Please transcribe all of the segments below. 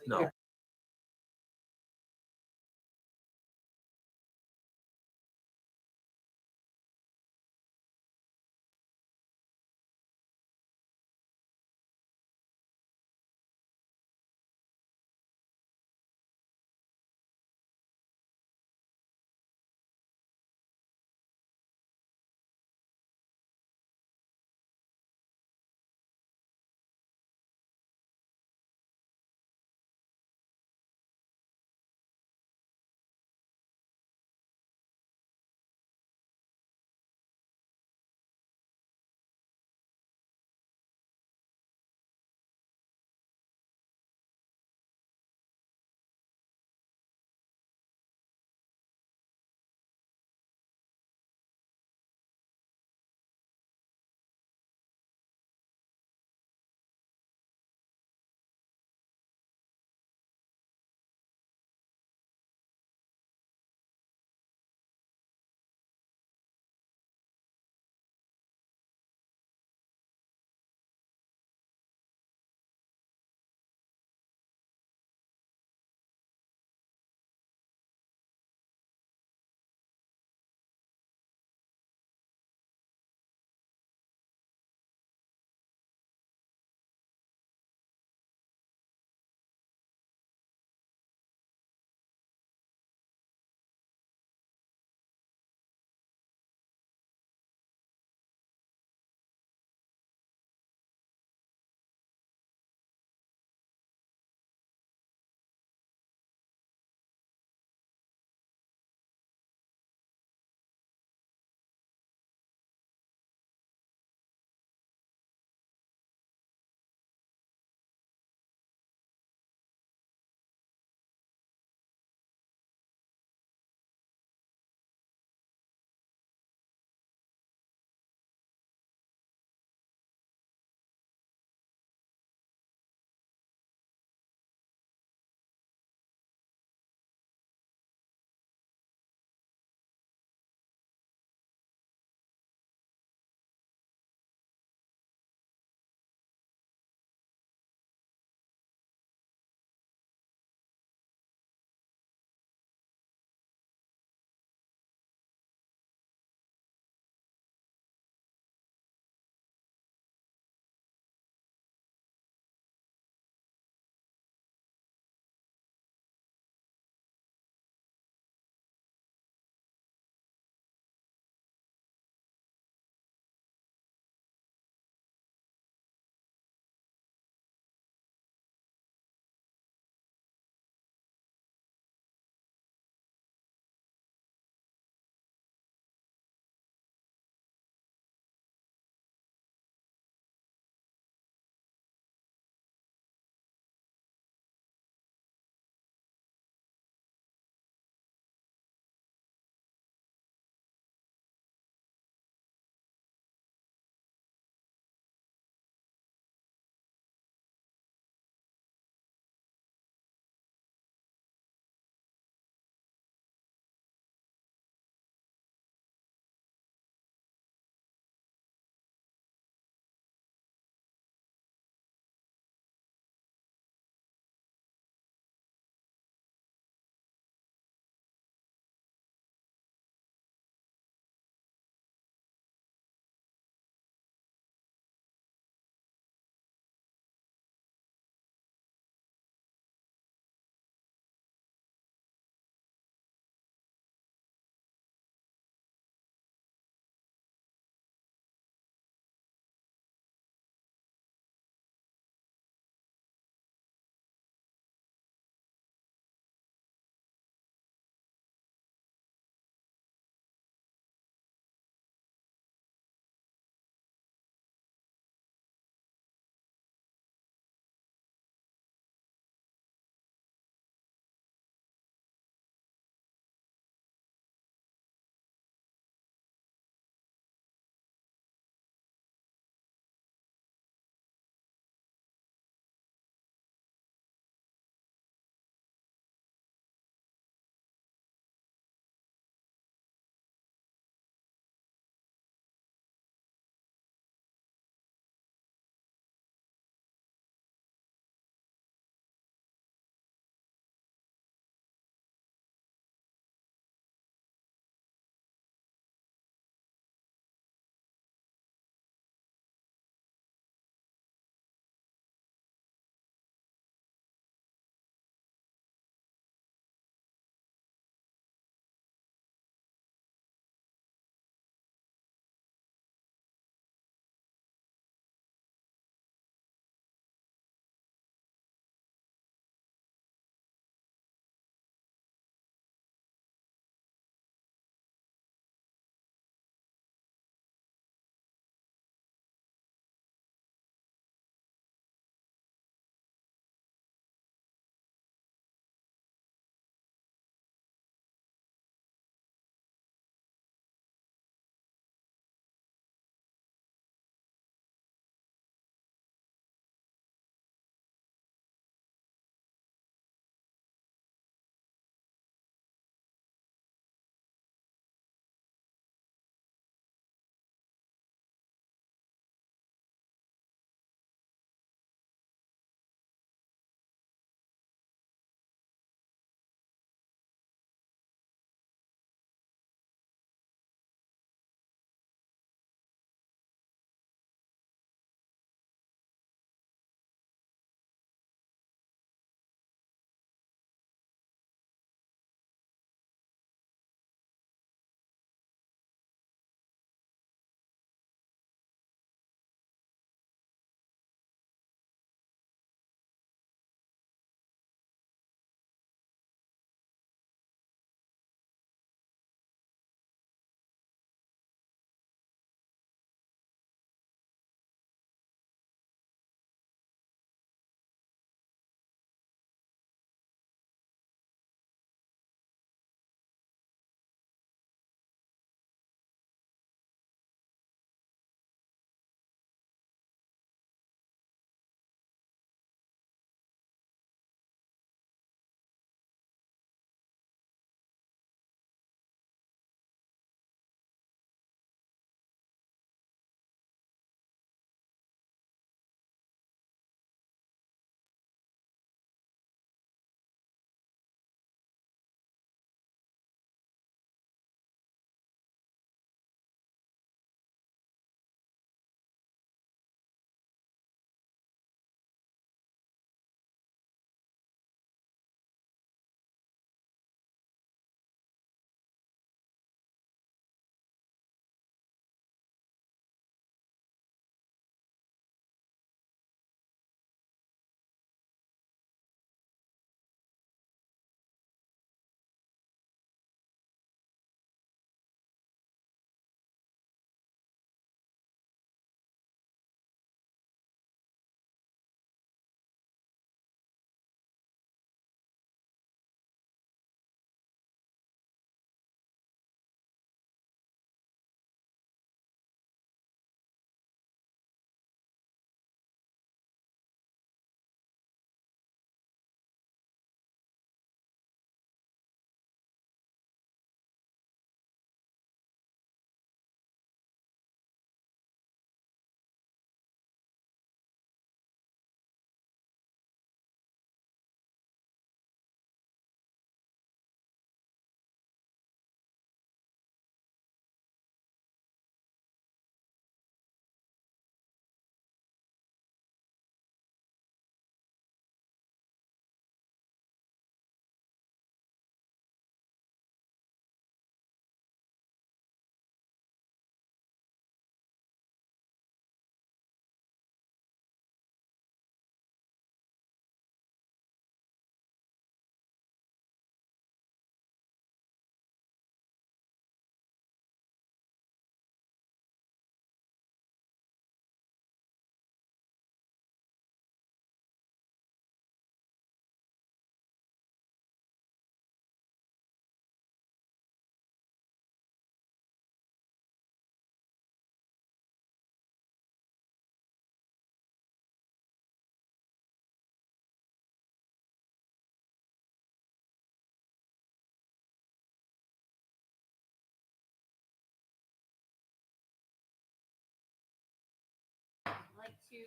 No.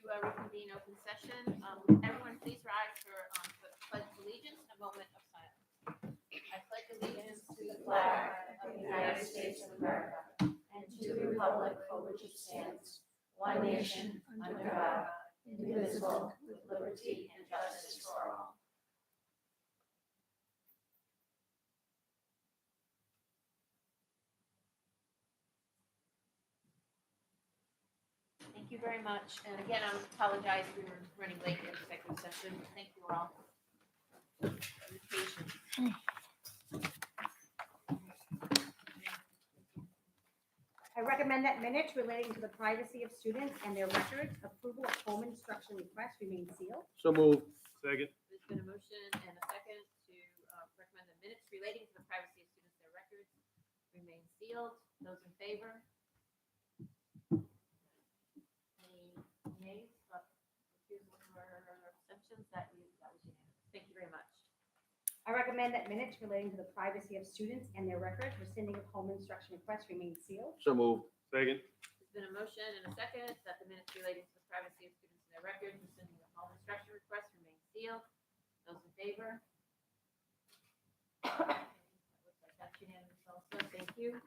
reconvene open session. Would everyone please rise for pledge of allegiance and a moment of silence. I pledge allegiance to the flag of the United States of America and to the republic for which it stands, one nation, under God, indivisible, with liberty and justice for all. Thank you very much. And again, I apologize, we were running late in executive session. Thank you all. I recommend that minutes relating to the privacy of students and their records, approval of home instruction requests remain sealed. So moved. Second. There's been a motion and a second to recommend the minutes relating to the privacy of students and their records remain sealed. Those in favor? Any nays? Refusal or abstentions? That was unanimous. Thank you very much. I recommend that minutes relating to the privacy of students and their records, rescinding of home instruction requests remain sealed. So moved. Second. There's been a motion and a second that the minutes relating to the privacy of students and their records, rescinding of home instruction requests remain sealed. Those in favor? Looks like that's unanimous also. Thank you.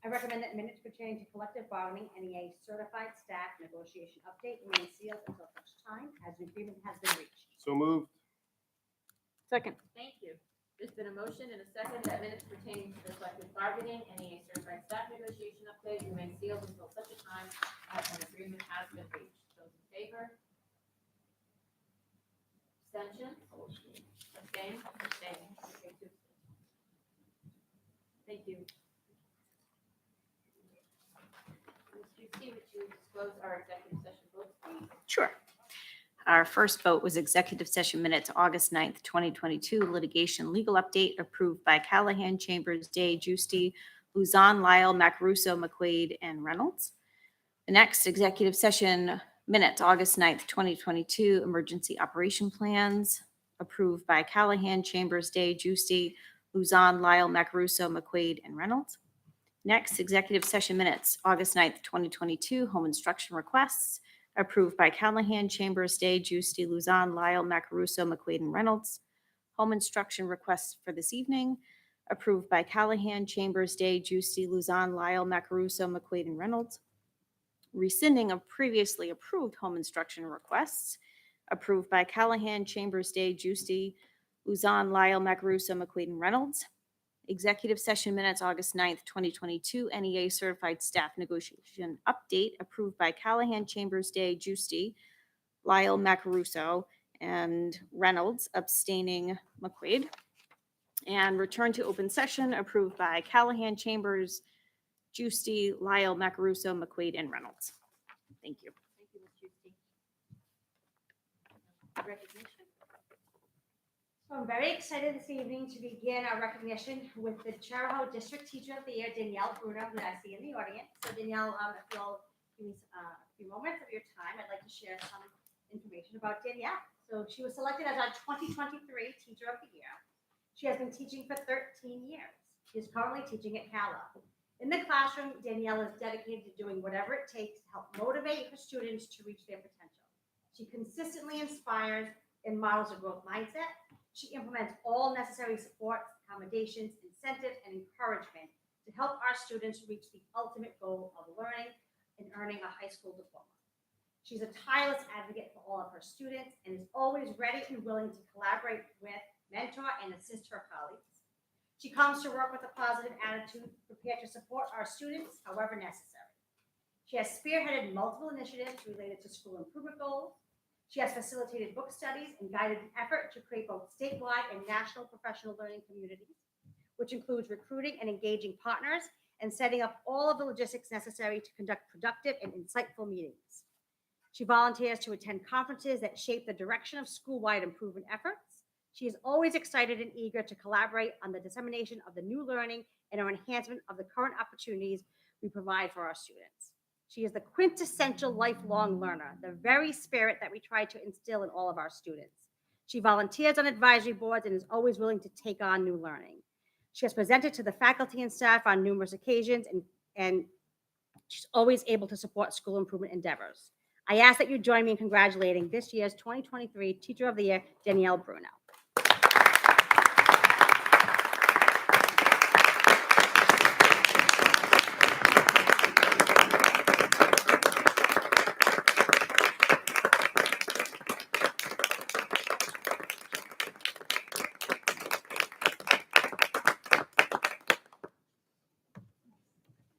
I recommend that minutes pertaining to collective bargaining, NEA certified staff negotiation update remain sealed until such time as an agreement has been reached. So moved. Second. Thank you. There's been a motion and a second that minutes pertaining to the collective bargaining, NEA certified staff negotiation update remain sealed until such a time as an agreement has been reached. Those in favor? Abstention? Abstain? Abstain. Okay, 2 abstentions. Thank you. Ms. Juicy, would you disclose our executive session votes, please? Sure. Our first vote was executive session minutes, August 9th, 2022, litigation legal update approved by Callahan, Chambers, Day, Giusti, Luzon, Lyle, Macaruso, McQuaid, and Reynolds. The next executive session minutes, August 9th, 2022, emergency operation plans approved by Callahan, Chambers, Day, Giusti, Luzon, Lyle, Macaruso, McQuaid, and Reynolds. Next, executive session minutes, August 9th, 2022, home instruction requests approved by Callahan, Chambers, Day, Giusti, Luzon, Lyle, Macaruso, McQuaid, and Reynolds. Home instruction requests for this evening approved by Callahan, Chambers, Day, Giusti, Luzon, Lyle, Macaruso, McQuaid, and Reynolds. Rescinding of previously approved home instruction requests approved by Callahan, Chambers, Day, Giusti, Luzon, Lyle, Macaruso, McQuaid, and Reynolds. Executive session minutes, August 9th, 2022, NEA certified staff negotiation update approved by Callahan, Chambers, Day, Giusti, Lyle, Macaruso, and Reynolds, abstaining McQuaid. And return to open session approved by Callahan, Chambers, Giusti, Lyle, Macaruso, McQuaid, and Reynolds. Thank you. Thank you, Ms. Juicy. Recognition. So I'm very excited this evening to begin our recognition with the Charahoe District Teacher of the Year, Danielle Bruno, who I see in the audience. So Danielle, if you'll give me a few moments of your time, I'd like to share some information about Danielle. So she was selected as our 2023 Teacher of the Year. She has been teaching for 13 years. She is currently teaching at Cala. In the classroom, Danielle is dedicated to doing whatever it takes to help motivate her students to reach their potential. She consistently inspires and models a growth mindset. She implements all necessary supports, accommodations, incentives, and encouragement to help our students reach the ultimate goal of learning and earning a high school diploma. She's a tireless advocate for all of her students and is always ready and willing to collaborate with, mentor, and assist her colleagues. She comes to work with a positive attitude, prepared to support our students however necessary. She has spearheaded multiple initiatives related to school improvement goals. She has facilitated book studies and guided an effort to create both statewide and national professional learning communities, which includes recruiting and engaging partners and setting up all of the logistics necessary to conduct productive and insightful meetings. She volunteers to attend conferences that shape the direction of school-wide improvement efforts. She is always excited and eager to collaborate on the dissemination of the new learning and our enhancement of the current opportunities we provide for our students. She is the quintessential lifelong learner, the very spirit that we try to instill in all of our students. She volunteers on advisory boards and is always willing to take on new learning. She has presented to the faculty and staff on numerous occasions, and she's always able to support school improvement endeavors. I ask that you join me in congratulating this year's 2023 Teacher of the Year, Danielle Bruno.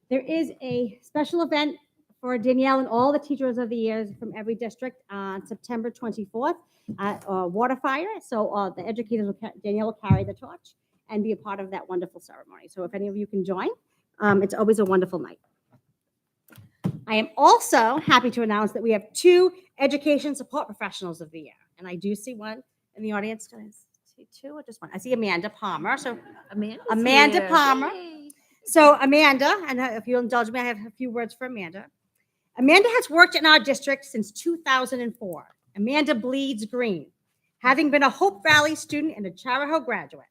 There is a special event for Danielle and all the Teachers of the Years from every district on September 24th at Water Fire. So the educators, Danielle will carry the torch and be a part of that wonderful ceremony. So if any of you can join, it's always a wonderful night. I am also happy to announce that we have 2 Education Support Professionals of the Year. And I do see one in the audience. Do I see 2 or just one? I see Amanda Palmer. So Amanda Palmer. So Amanda, and if you'll indulge me, I have a few words for Amanda. Amanda has worked in our district since 2004. Amanda bleeds green, having been a Hope Valley student and a Charahoe graduate.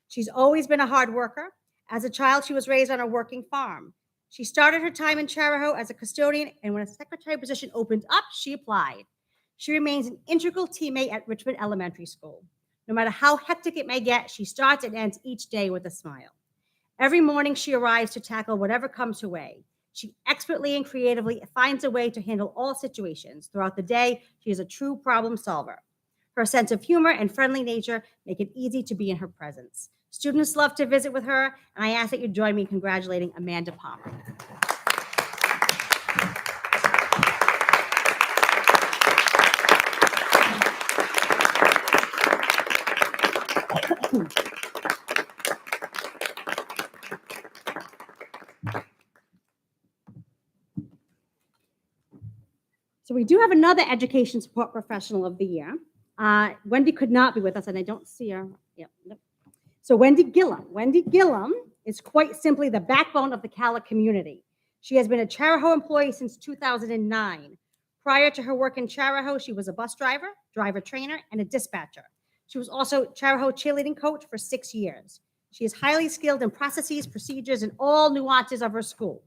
She's always been a hard worker. As a child, she was raised on a working farm. She started her time in Charahoe as a custodian, and when a secretary position opened up, she applied. She remains an integral teammate at Richmond Elementary School. No matter how hectic it may get, she starts and ends each day with a smile. Every morning, she arrives to tackle whatever comes her way. She expertly and creatively finds a way to handle all situations. Throughout the day, she is a true problem solver. Her sense of humor and friendly nature make it easy to be in her presence. Students love to visit with her, and I ask that you join me in congratulating Amanda Palmer. So we do have another Education Support Professional of the Year. Wendy could not be with us, and I don't see her. Yep. Nope. So Wendy Gillum. Wendy Gillum is quite simply the backbone of the Cala community. She has been a Charahoe employee since 2009. Prior to her work in Charahoe, she was a bus driver, driver trainer, and a dispatcher. She was also Charahoe cheerleading coach for 6 years. She is highly skilled in processes, procedures, and all nuances of her school.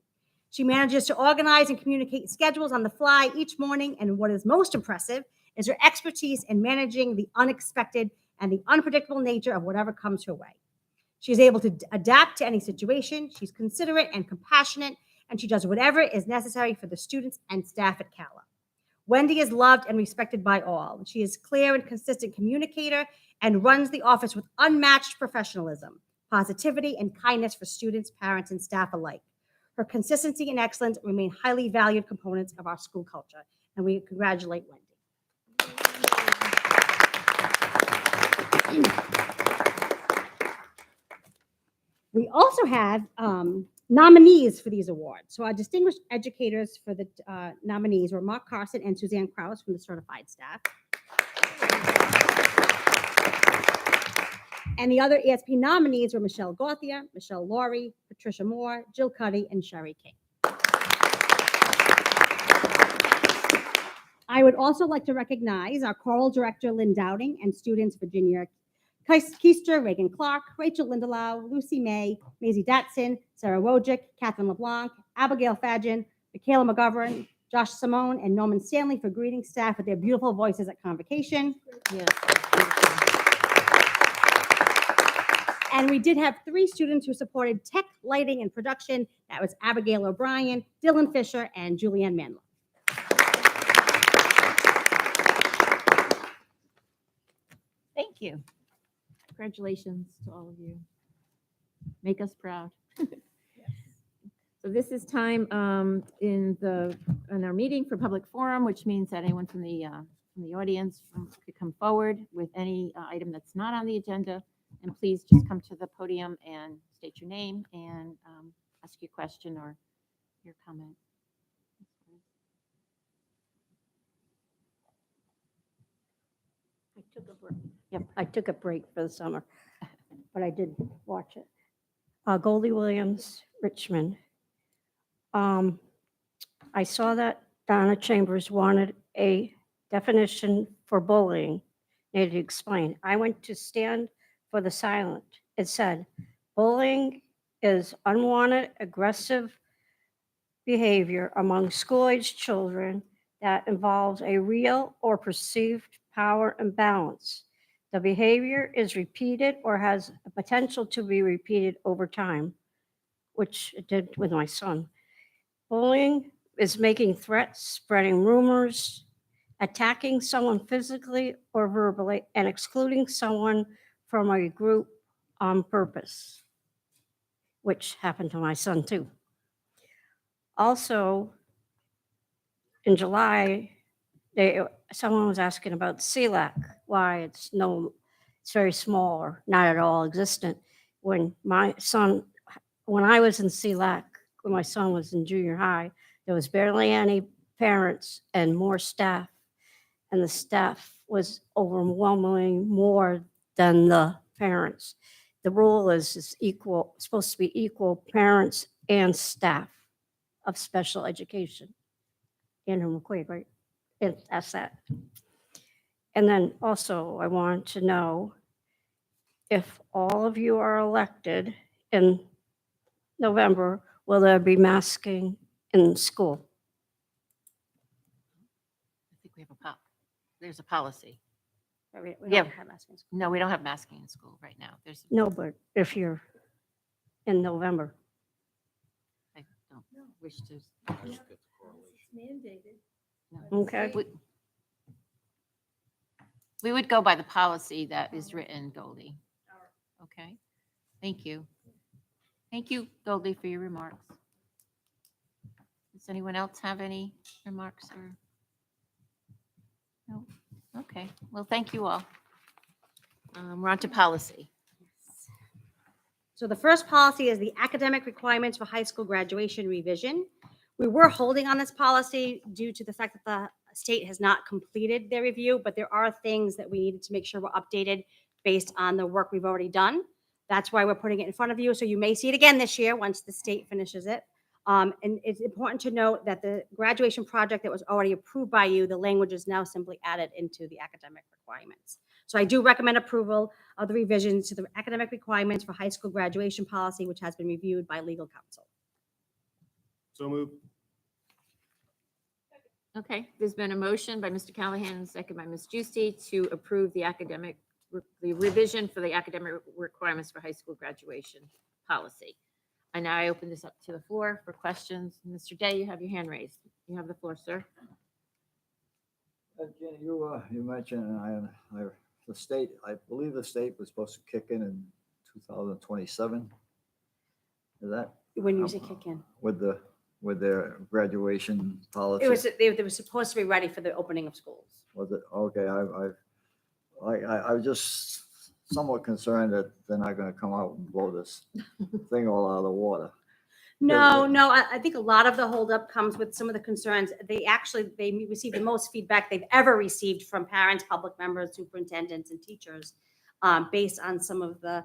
She manages to organize and communicate schedules on the fly each morning, and what is most impressive is her expertise in managing the unexpected and the unpredictable nature of whatever comes her way. She is able to adapt to any situation. She's considerate and compassionate, and she does whatever is necessary for the students and staff at Cala. Wendy is loved and respected by all. She is a clear and consistent communicator and runs the office with unmatched professionalism, positivity, and kindness for students, parents, and staff alike. Her consistency and excellence remain highly valued components of our school culture, and we congratulate Wendy. We also have nominees for these awards. So our distinguished educators for the nominees were Mark Carson and Suzanne Krause from the certified staff. And the other ESP nominees were Michelle Gauthier, Michelle Laurie, Patricia Moore, Jill Cuddy, and Sherry King. I would also like to recognize our choral director, Lynn Dowding, and students Virginia Keister, Reagan Clark, Rachel Lindelau, Lucy May, Maisie Datson, Sarah Wojcik, Catherine LeBlanc, Abigail Fadgen, Michaela McGovern, Josh Simone, and Norman Stanley for greeting staff with their beautiful voices at convocation. Yes. And we did have 3 students who supported tech, lighting, and production. That was Abigail O'Brien, Dylan Fisher, and Julianne Manley. Thank you. Congratulations to all of you. Make us proud. So this is time in our meeting for public forum, which means that anyone from the audience could come forward with any item that's not on the agenda. And please just come to the podium and state your name and ask your question or your comment. I took a break. Yep. I took a break for the summer, but I did watch it. Goldie Williams, Richmond. I saw that Donna Chambers wanted a definition for bullying. Needed to explain. I went to stand for the silent. It said, bullying is unwanted, aggressive behavior among school-age children that involves a real or perceived power imbalance. The behavior is repeated or has a potential to be repeated over time, which it did with my son. Bullying is making threats, spreading rumors, attacking someone physically or verbally, and excluding someone from a group on purpose, which happened to my son too. Also, in July, someone was asking about CELAC, why it's very small or not at all existent. When I was in CELAC, when my son was in junior high, there was barely any parents and more staff, and the staff was overwhelmingly more than the parents. The rule is equal, supposed to be equal parents and staff of special education. Andrew McQuaid, right? That's that. And then also, I want to know if all of you are elected in November, will there be masking in school? I think we have there's a policy. We Yeah. don't have masking. No, we don't have masking in school right now. No, but if you're in November. I don't wish to. Mandated. No. Okay. We would go by the policy that is written, Goldie. Okay, thank you. Thank you, Goldie, for your remarks. Does anyone else have any remarks or? No? Okay, well, thank you all. We're on to policy. So the first policy is the academic requirements for high school graduation revision. We were holding on this policy due to the fact that the state has not completed their review, but there are things that we needed to make sure were updated based on the work we've already done. That's why we're putting it in front of you. So you may see it again this year once the state finishes it. And it's important to note that the graduation project that was already approved by you, the language is now simply added into the academic requirements. So I do recommend approval of the revisions to the academic requirements for high school graduation policy, which has been reviewed by legal counsel. So moved. Okay, there's been a motion by Mr. Callahan, second by Ms. Juicy to approve the revision for the academic requirements for high school graduation policy. And now I open this up to the floor for questions. Mr. Day, you have your hand raised. You have the floor, sir. Jenny, you mentioned the state, I believe the state was supposed to kick in 2027. Is that When you say kick in, with their graduation policy? they were supposed to be ready for the opening of schools. Was it? Okay, I was just somewhat concerned that they're not going to come out and blow this thing all out of the water. No, I think a lot of the holdup comes with some of the concerns. They received the most feedback they've ever received from parents, public members, superintendents, and teachers based on some of the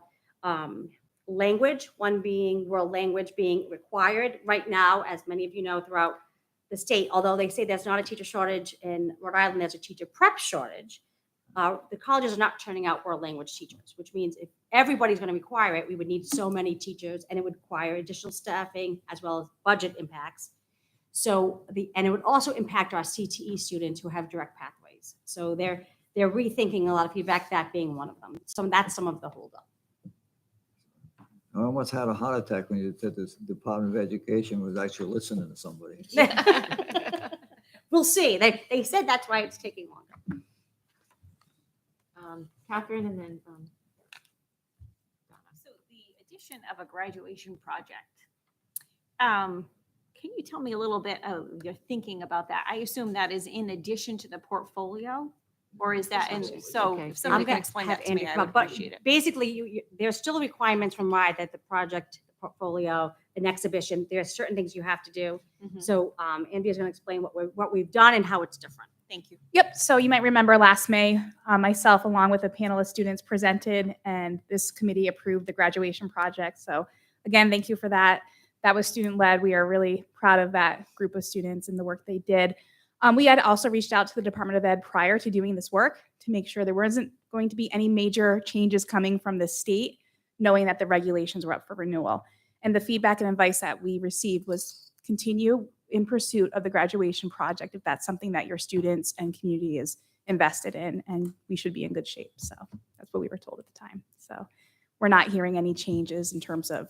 language, one being world language being required right now, as many of you know, throughout the state. Although they say there's not a teacher shortage in Rhode Island, there's a teacher prep shortage. The colleges are not turning out world language teachers, which means if everybody's going to require it, we would need so many teachers, and it would require additional staffing as well as budget impacts. So and it would also impact our CTE students who have direct pathways. So they're rethinking a lot of feedback, that being one of them. So that's some of the holdup. I almost had a heart attack when you said this Department of Education was actually listening to somebody. We'll see. They said that's why it's taking longer. Catherine and then Donna. So the addition of a graduation project. Can you tell me a little bit of your thinking about that? I assume that is in addition to the portfolio, or is that, and so Okay. if somebody I'm can gonna explain have that to me, Andy I come would up, but appreciate it. basically, there's still requirements from RIDE that the project, the portfolio, an exhibition, there are certain things you have to do. Mhm. So Andrea's going to explain what we've done and how it's different. Thank you. Yep. So you might remember last May, myself, along with a panel of students, presented, and this committee approved the graduation project. So again, thank you for that. That was student-led. We are really proud of that group of students and the work they did. We had also reached out to the Department of Ed prior to doing this work to make sure there wasn't going to be any major changes coming from the state, knowing that the regulations were up for renewal. And the feedback and advice that we received was continue in pursuit of the graduation project if that's something that your students and community is invested in, and we should be in good shape. So that's what we were told at the time. So we're not hearing any changes in terms of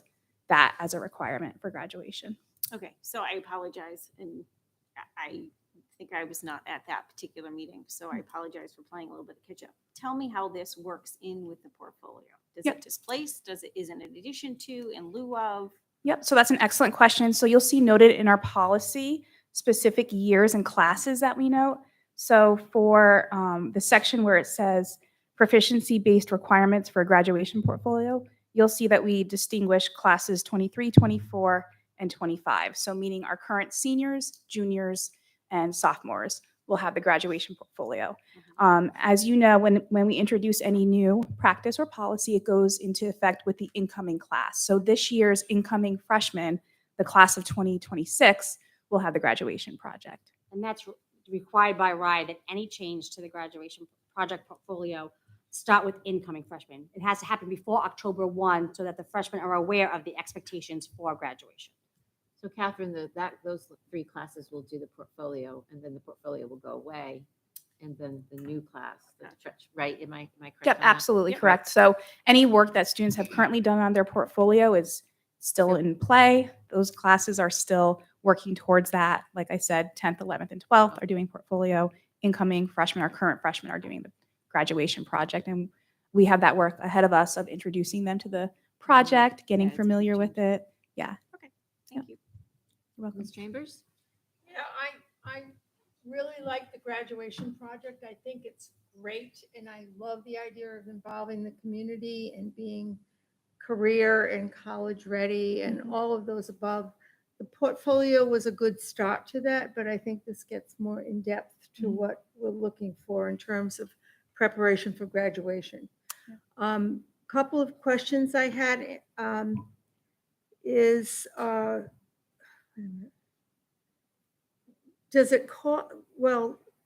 that as a requirement for graduation. Okay, so I apologize, and I think I was not at that particular meeting, so I apologize for playing a little bit of catch up. Tell me how this works in with the portfolio. Does Yep. it displace? Is it in addition to, in lieu of? Yep, so that's an excellent question. So you'll see noted in our policy specific years and classes that we note. So for the section where it says proficiency-based requirements for a graduation portfolio, you'll see that we distinguish classes 23, 24, and 25. So meaning our current seniors, juniors, and sophomores will have the graduation portfolio. As you know, when we introduce any new practice or policy, it goes into effect with the incoming class. So this year's incoming freshmen, the class of 2026, will have the graduation project. And that's required by RIDE that any change to the graduation project portfolio start with incoming freshmen. It has to happen before October 1 so that the freshmen are aware of the expectations for graduation. So Catherine, those 3 classes will do the portfolio, and then the portfolio will go away, and then the new class, right? Am I correct? Yep, on that? absolutely Yep. correct. So any work that students have currently done on their portfolio is still in play. Those classes are still working towards that. Like I said, 10th, 11th, and 12th are doing portfolio. Incoming freshmen, our current freshmen, are doing the graduation project. And we have that work ahead of us of introducing them to the project, getting Yeah, it's a big familiar with change. it. Yeah. Okay, thank you. You're welcome. Ms. Chambers? Yeah, I really like the graduation project. I think it's great, and I love the idea of involving the community and being career and college ready and all of those above. The portfolio was a good start to that, but I think this gets more in depth to what we're looking for in terms of preparation for graduation. Couple of questions I had is, wait a minute. Does it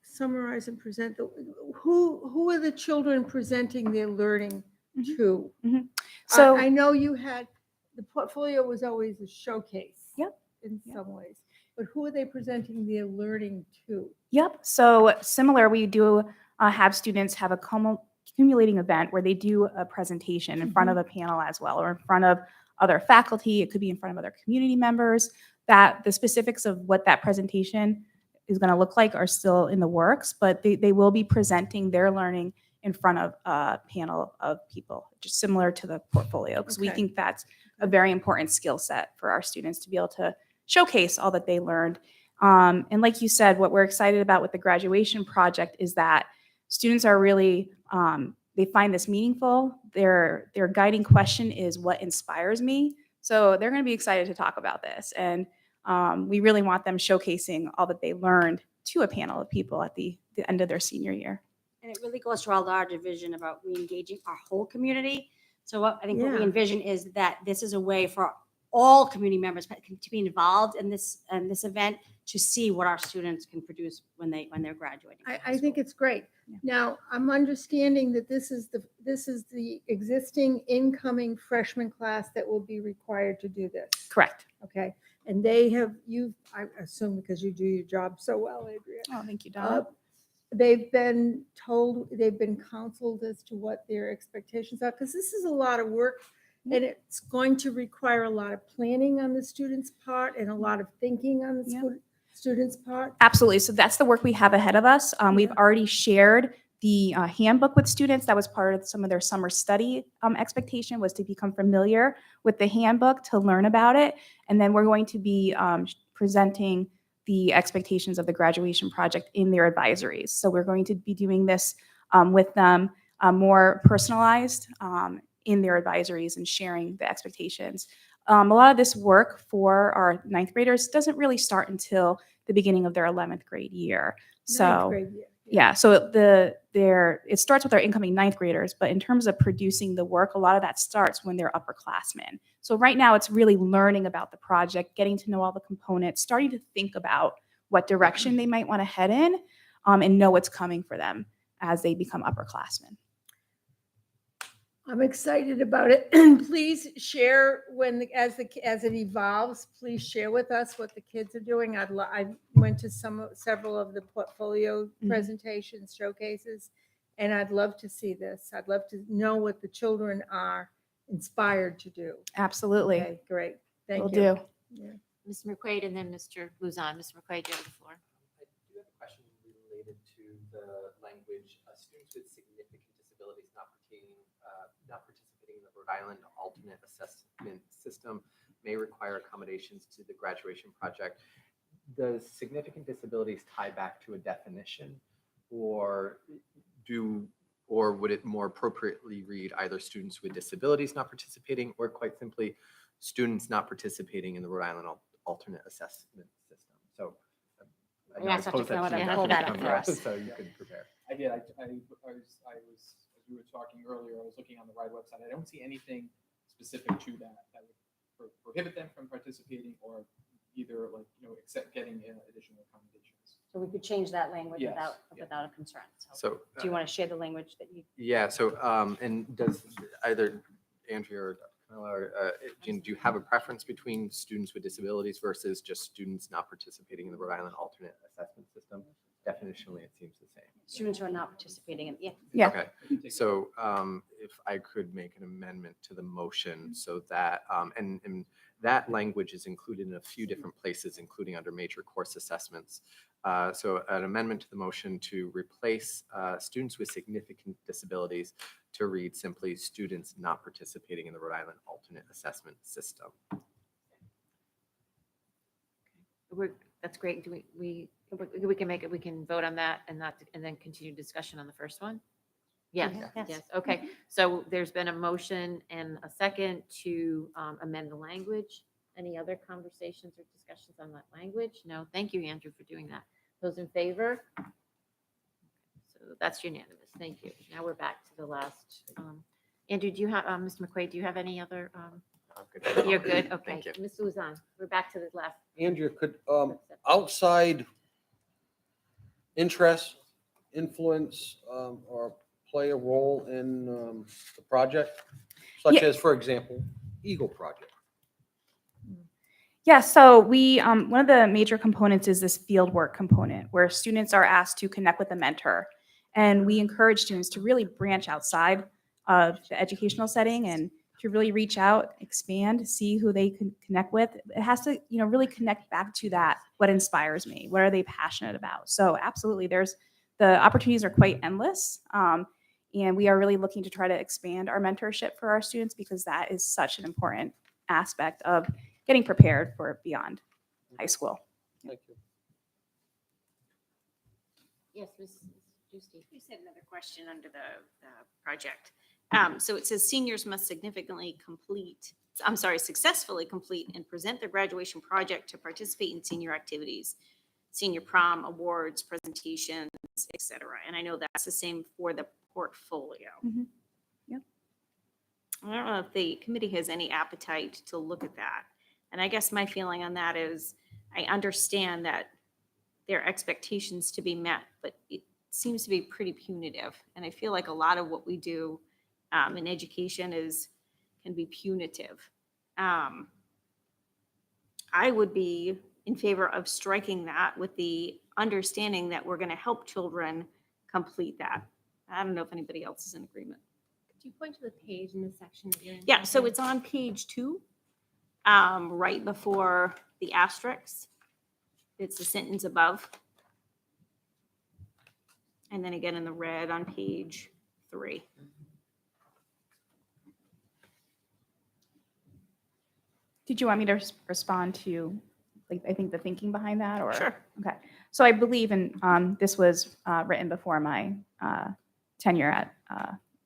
summarize and present who are the children presenting their learning to? So I know you had, the portfolio was always a showcase. Yep. In some ways, but who are they presenting their learning to? Yep. So similar, we do have students have a accumulating event where they do a presentation in front of a panel as well, or in front of other faculty. It could be in front of other community members. That the specifics of what that presentation is going to look like are still in the works, but they will be presenting their learning in front of a panel of people, just similar to the portfolio, because we Okay. think that's a very important skill set for our students to be able to showcase all that they learned. And like you said, what we're excited about with the graduation project is that students are really, they find this meaningful. Their guiding question is, what inspires me? So they're going to be excited to talk about this. And we really want them showcasing all that they learned to a panel of people at the end of their senior year. And it really goes to our larger vision about re-engaging our whole community. So what I think what we Yeah. envision is that this is a way for all community members to be involved in this event, to see what our students can produce when they're graduating. from high I think school. it's great. Yeah. Now, I'm understanding that this is the existing incoming freshman class that will be required to do this. Correct. Okay, and I assume because you do your job so well, Adria. Oh, thank you, Donna. They've been counseled as to what their expectations are, because this is a lot of work, and it's going to require a lot of planning on the student's part and a lot of thinking on the Yeah. student's part. Absolutely. So that's the work we have ahead of us. We've Yeah. already shared the handbook with students. That was part of some of their summer study expectation, was to become familiar with the handbook, to learn about it. And then we're going to be presenting the expectations of the graduation project in their advisories. So we're going to be doing this with them more personalized in their advisories and sharing the expectations. A lot of this work for our 9th graders doesn't really start until the beginning of their 11th grade year. So Ninth grade year. yeah, so it starts with our incoming 9th graders, but in terms of producing the work, a lot of that starts when they're upperclassmen. So right now it's really learning about the project, getting to know all the components, starting to think about what direction they might want to head in, and know what's coming for them as they become upperclassmen. I'm excited about it. And please share as it evolves, please share with us what the kids are doing. I went to several of the portfolio presentations, showcases, and I'd love to see this. I'd love to know what the children are inspired to do. Absolutely. Okay, great. Thank Will you. do. Yeah. Ms. McQuaid and then Mr. Luzon. Ms. McQuaid, you have the floor. I do have a question related to the language, students with significant disabilities not participating in the Rhode Island alternate assessment system may require accommodations to the graduation project. Does significant disabilities tie back to a definition, or would it more appropriately read either students with disabilities not participating, or quite simply students not participating in the Rhode Island alternate assessment system? So I We asked Dr. suppose that's Fillon to an pull that definition up for us. so you could prepare. I did. I was, as we were talking earlier, I was looking on the RIDE website. I don't see anything specific to that would prohibit them from participating or either except getting additional accommodations. So we could change that language Yes, without a concern. So Do you want to share the language that you? yeah, so and does either Andrea or Dr. Camilla or Jean, do you have a preference between students with disabilities versus just students not participating in the Rhode Island alternate assessment system? Definitionally, it seems the same. Students who are not participating in, Yeah. Okay, so if I could make an amendment to the motion so that, and that language is included in a few different places, including under major course assessments. So an amendment to the motion to replace students with significant disabilities to read simply students not participating in the Rhode Island alternate assessment system. That's great. Do we can make it, we can vote on that and then continue discussion on the first one? Yes, Yes. yes, okay. So there's been a motion and a second to amend the language. Any other conversations or discussions on that language? No, thank you, Andrew, for doing that. Those in favor? So that's unanimous, thank you. Now we're back to the last. Andrew, do you have, Mr. McQuaid, do you have any other? I'm good. You're good, okay. Thank you. Ms. Luzon, we're back to the last. Andrea, could outside interest, influence, or play a role in the project? Such Yeah. as, for example, Eagle Project. Yeah, so we, one of the major components is this field work component where students are asked to connect with a mentor. And we encourage students to really branch outside of the educational setting and to really reach out, expand, see who they can connect with. It has to, really connect back to that. What inspires me? What are they passionate about? So absolutely, the opportunities are quite endless. And we are really looking to try to expand our mentorship for our students because that is such an important aspect of getting prepared for beyond high school. Thank you. Yes, Ms. Juicy. You said another question under the project. So it says seniors must successfully complete and present their graduation project to participate in senior activities, senior prom, awards, presentations, etc. And I know that's the same for the portfolio. Mhm. Yep. I don't know if the committee has any appetite to look at that. And I guess my feeling on that is I understand that there are expectations to be met, but it seems to be pretty punitive. And I feel like a lot of what we do in education can be punitive. I would be in favor of striking that with the understanding that we're going to help children complete that. I don't know if anybody else is in agreement. Could you point to the page in the section that you're in? Yeah, so it's on page 2, right before the asterisks. It's the sentence above. And then again in the red on page 3. Did you want me to respond to, I think the thinking behind that, or? Sure. Okay. So I believe in, this was written before my tenure at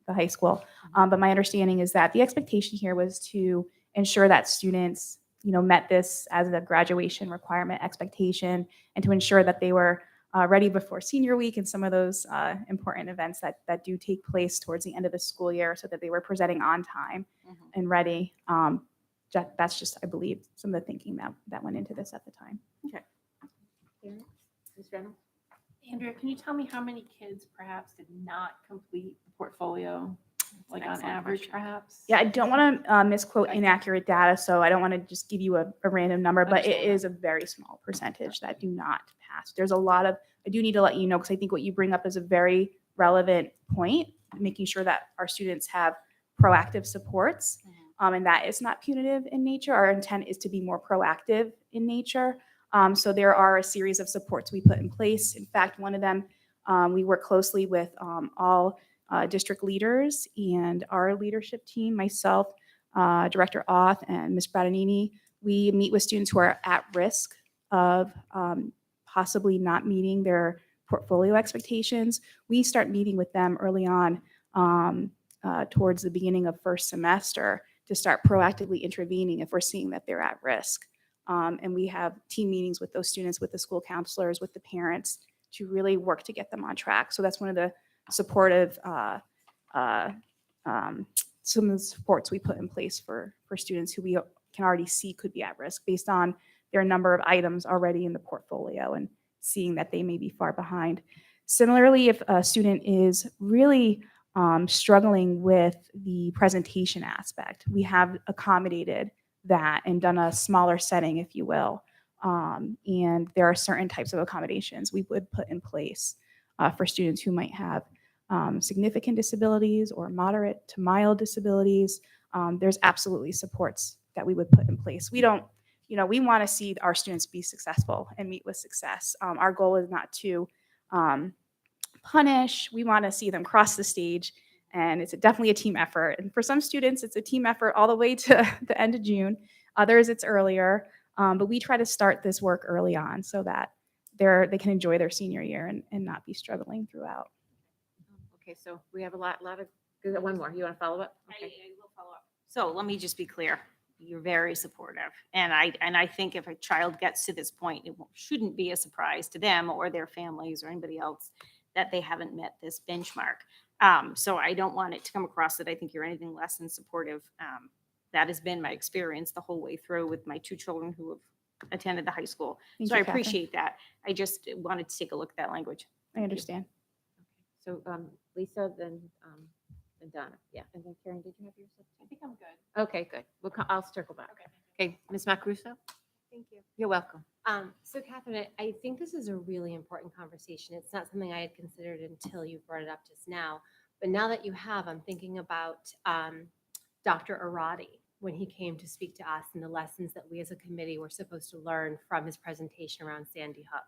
the high school. But my understanding is that the expectation here was to ensure that students, met this as a graduation requirement expectation and to ensure that they were ready before senior week and some of those important events that do take place towards the end of the school year so that they were presenting on time and ready. That's just, I believe, some of the thinking that went into this at the time. Ms. Reynolds? Andrea, can you tell me how many kids perhaps did not complete the portfolio? Like an on excellent average, question. perhaps? Yeah, I don't want to misquote Okay. inaccurate data, so I don't want to just give you a random number, but it Understand that. is a very small percentage that do not pass. There's a lot of, I do need to let you know, because I think what you bring up is a very relevant point, making sure that our students have proactive supports, and that is not punitive in nature. Our intent is to be more proactive in nature. So there are a series of supports we put in place. In fact, one of them, we work closely with all district leaders and our leadership team, myself, Director Auth, and Ms. Bradanini. We meet with students who are at risk of possibly not meeting their portfolio expectations. We start meeting with them early on towards the beginning of first semester to start proactively intervening if we're seeing that they're at risk. And we have team meetings with those students, with the school counselors, with the parents to really work to get them on track. So that's one of the supportive, some of the supports we put in place for students who we can already see could be at risk based on their number of items already in the portfolio and seeing that they may be far behind. Similarly, if a student is really struggling with the presentation aspect, we have accommodated that and done a smaller setting, if you will. And there are certain types of accommodations we would put in place for students who might have significant disabilities or moderate to mild disabilities. There's absolutely supports that we would put in place. We don't, we want to see our students be successful and meet with success. Our goal is not to punish. We want to see them cross the stage, and it's definitely a team effort. And for some students, it's a team effort all the way to the end of June. Others, it's earlier. But we try to start this work early on so that they can enjoy their senior year and not be struggling throughout. Okay, so we have a lot of, one more. You want to follow up? I will follow up. So let me just be clear. You're very supportive. And I think if a child gets to this point, it shouldn't be a surprise to them or their families or anybody else that they haven't met this benchmark. So I don't want it to come across that I think you're anything less than supportive. That has been my experience the whole way through with my two children who have attended the high school. Thank So you, I Catherine. appreciate that. I just wanted to take a look at that language. I understand. So Lisa, then Donna. Yeah, and then Karen, did you have yours? I think I'm good. Okay, good. I'll circle back. Okay, Ms. Macruso? Thank you. You're welcome. So Catherine, I think this is a really important conversation. It's not something I had considered until you brought it up just now. But now that you have, I'm thinking about Dr. Arati when he came to speak to us and the lessons that we as a committee were supposed to learn from his presentation around Sandy Hook.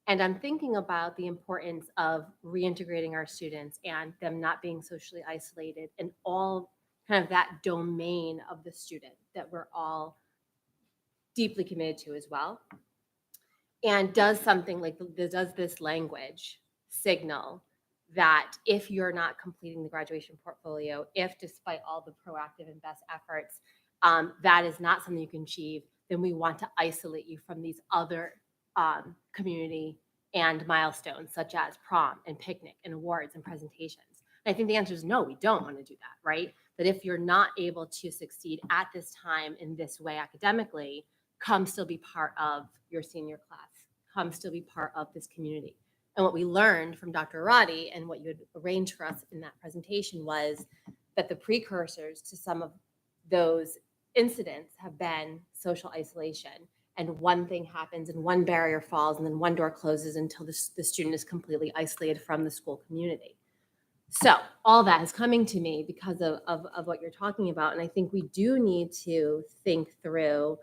And I'm thinking about the importance of reintegrating our students and them not being socially isolated and all kind of that domain of the student that we're all deeply committed to as well. And does something like does this language signal that if you're not completing the graduation portfolio, if despite all the proactive and best efforts, that is not something you can achieve, then we want to isolate you from these other community and milestones such as prom and picnic and awards and presentations. And I think the answer is no, we don't want to do that, right? That if you're not able to succeed at this time in this way academically, come still be part of your senior class, come still be part of this community. And what we learned from Dr. Arati and what you had arranged for us in that presentation was that the precursors to some of those incidents have been social isolation. And one thing happens and one barrier falls and then one door closes until the student is completely isolated from the school community. So all that is coming to me because of what you're talking about. And I think we do need to think through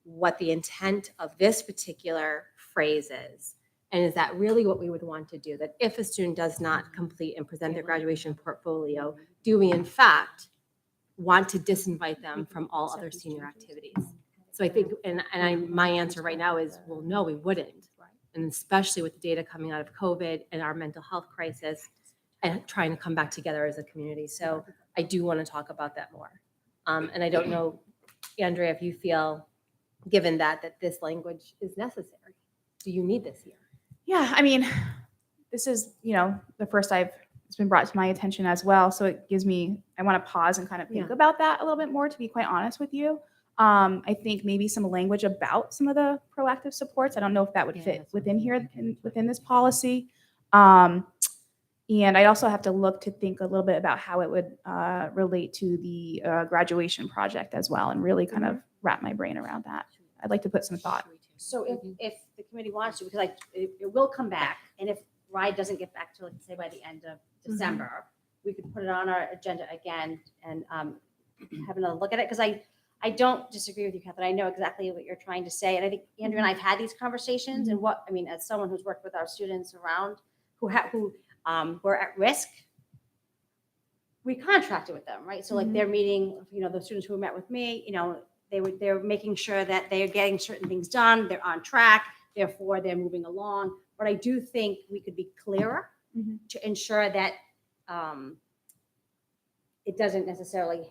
what the intent of this particular phrase is. And is that really what we would want to do? That if a student does not complete and present their graduation portfolio, do we in fact want to disinvite them from all other senior activities? So I think, my answer right now is, well, no, we wouldn't. And especially with the data coming out of COVID and our mental health crisis and trying to come back together as a community. So I do want to talk about that more. And I don't know, Andrea, if you feel, given that this language is necessary. Do you need this here? Yeah, I mean, this is, the first it's been brought to my attention as well. So it gives me, I want to pause and kind of think about that a little bit more, to be quite honest with you. I think maybe some language about some of the proactive supports. I don't know if that would fit within here, within this policy. And I also have to look to think a little bit about how it would relate to the graduation project as well, and really kind of wrap my brain around that. I'd like to put some thought. So if the committee wants to, because it will come back, and if RIDE doesn't get back to, let's say, by the end of December, we could put it on our agenda again and have another look at it, because I don't disagree with you, Catherine. I know exactly what you're trying to say, and I think Andrew and I've had these conversations, and as someone who's worked with our students around who were at risk, we contracted with them, right? So like they're meeting, the students who met with me, they're making sure that they're getting certain things done, they're on track, therefore they're moving along. But I do think we could be clearer to ensure that it doesn't necessarily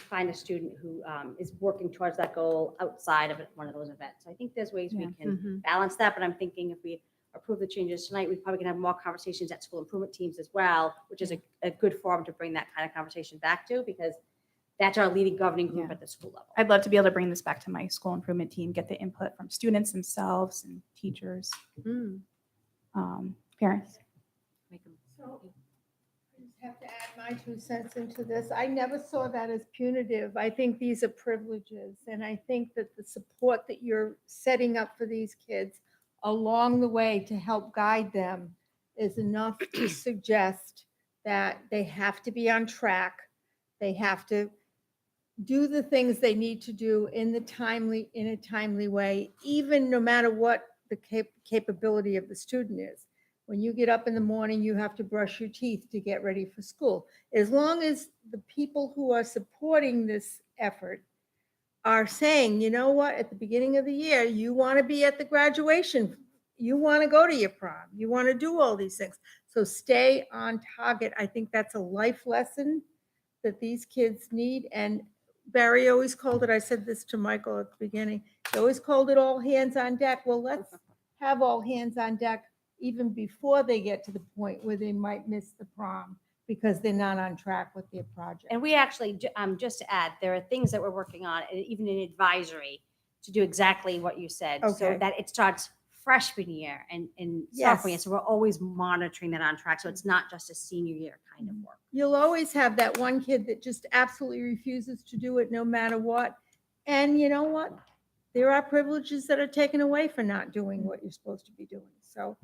find a student who is working towards that goal outside of one of those events. So I think there's ways we can balance that, but I'm thinking if we approve the changes tonight, we probably can have more conversations at school improvement teams as well, which is a good forum to bring that kind of conversation back to, because that's our leading governing group at the school level. I'd love to be able to bring this back to my school improvement team, get the input from students themselves and teachers, parents. So I just have to add my 2 cents into this. I never saw that as punitive. I think these are privileges. And I think that the support that you're setting up for these kids along the way to help guide them is enough to suggest that they have to be on track. They have to do the things they need to do in a timely way, even no matter what the capability of the student is. When you get up in the morning, you have to brush your teeth to get ready for school. As long as the people who are supporting this effort are saying, you know what, at the beginning of the year, you want to be at the graduation, you want to go to your prom, you want to do all these things. So stay on target. I think that's a life lesson that these kids need. And Barry always called it, I said this to Michael at the beginning, he always called it all hands on deck. Well, let's have all hands on deck even before they get to the point where they might miss the prom because they're not on track with their project. And we actually, just to add, there are things that we're working on, even in advisory, to do exactly what you said, so Okay. that it starts freshman year and Yes. sophomore year. So we're always monitoring that on track. So it's not just a senior year kind of work. You'll always have that one kid that just absolutely refuses to do it no matter what. And you know what? There are privileges that are taken away for not doing what you're supposed to be doing. So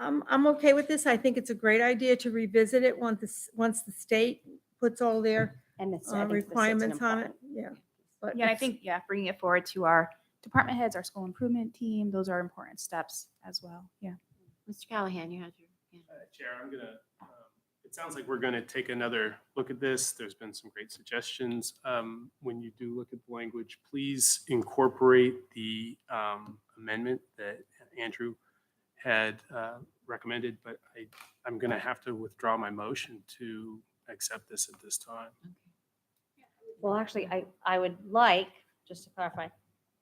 I'm okay with this. I think it's a great idea to revisit it once the state puts all their And it's, I think the state's an requirements on it. important- Yeah. But Yeah, I it's- think, bringing it forward to our department heads, our school improvement team, those are important steps as well. Yeah. Mr. Callahan, you had your hand. Chair, I'm gonna, it sounds like we're gonna take another look at this. There's been some great suggestions. When you do look at the language, please incorporate the amendment that Andrew had recommended, but I'm gonna have to withdraw my motion to accept this at this time. Well, actually, I would like, just to clarify,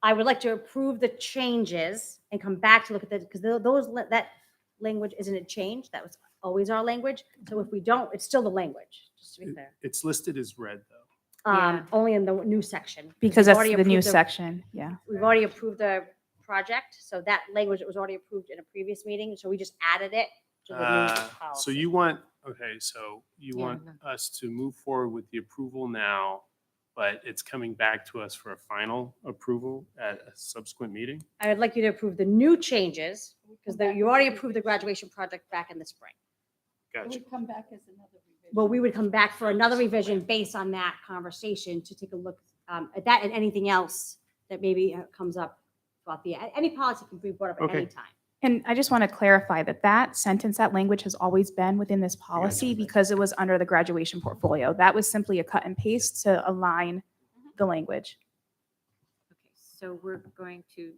I would like to approve the changes and come back to look at that, because that language isn't a change. That was always our language. So if we don't, it's still the language, just to be clear. It's listed as red, though. Only in the new section. Because We've that's already the new approved section. Yeah. We've already approved the project, so that language that was already approved in a previous meeting, so we just added it to the new So policy. you want, okay, so you Yeah, want no. us to move forward with the approval now, but it's coming back to us for a final approval at a subsequent meeting? I would like you to approve the new changes, because you already approved the graduation project back in the spring. Gotcha. come back as another revision. Well, we would come back for another revision based on that conversation to take a look at that and anything else that maybe comes up throughout any policy can be brought up at Okay. any time. And I just want to clarify that sentence, that language has always been within this policy because it was under the graduation portfolio. That was simply a cut and paste to align the language. Okay, so you're going to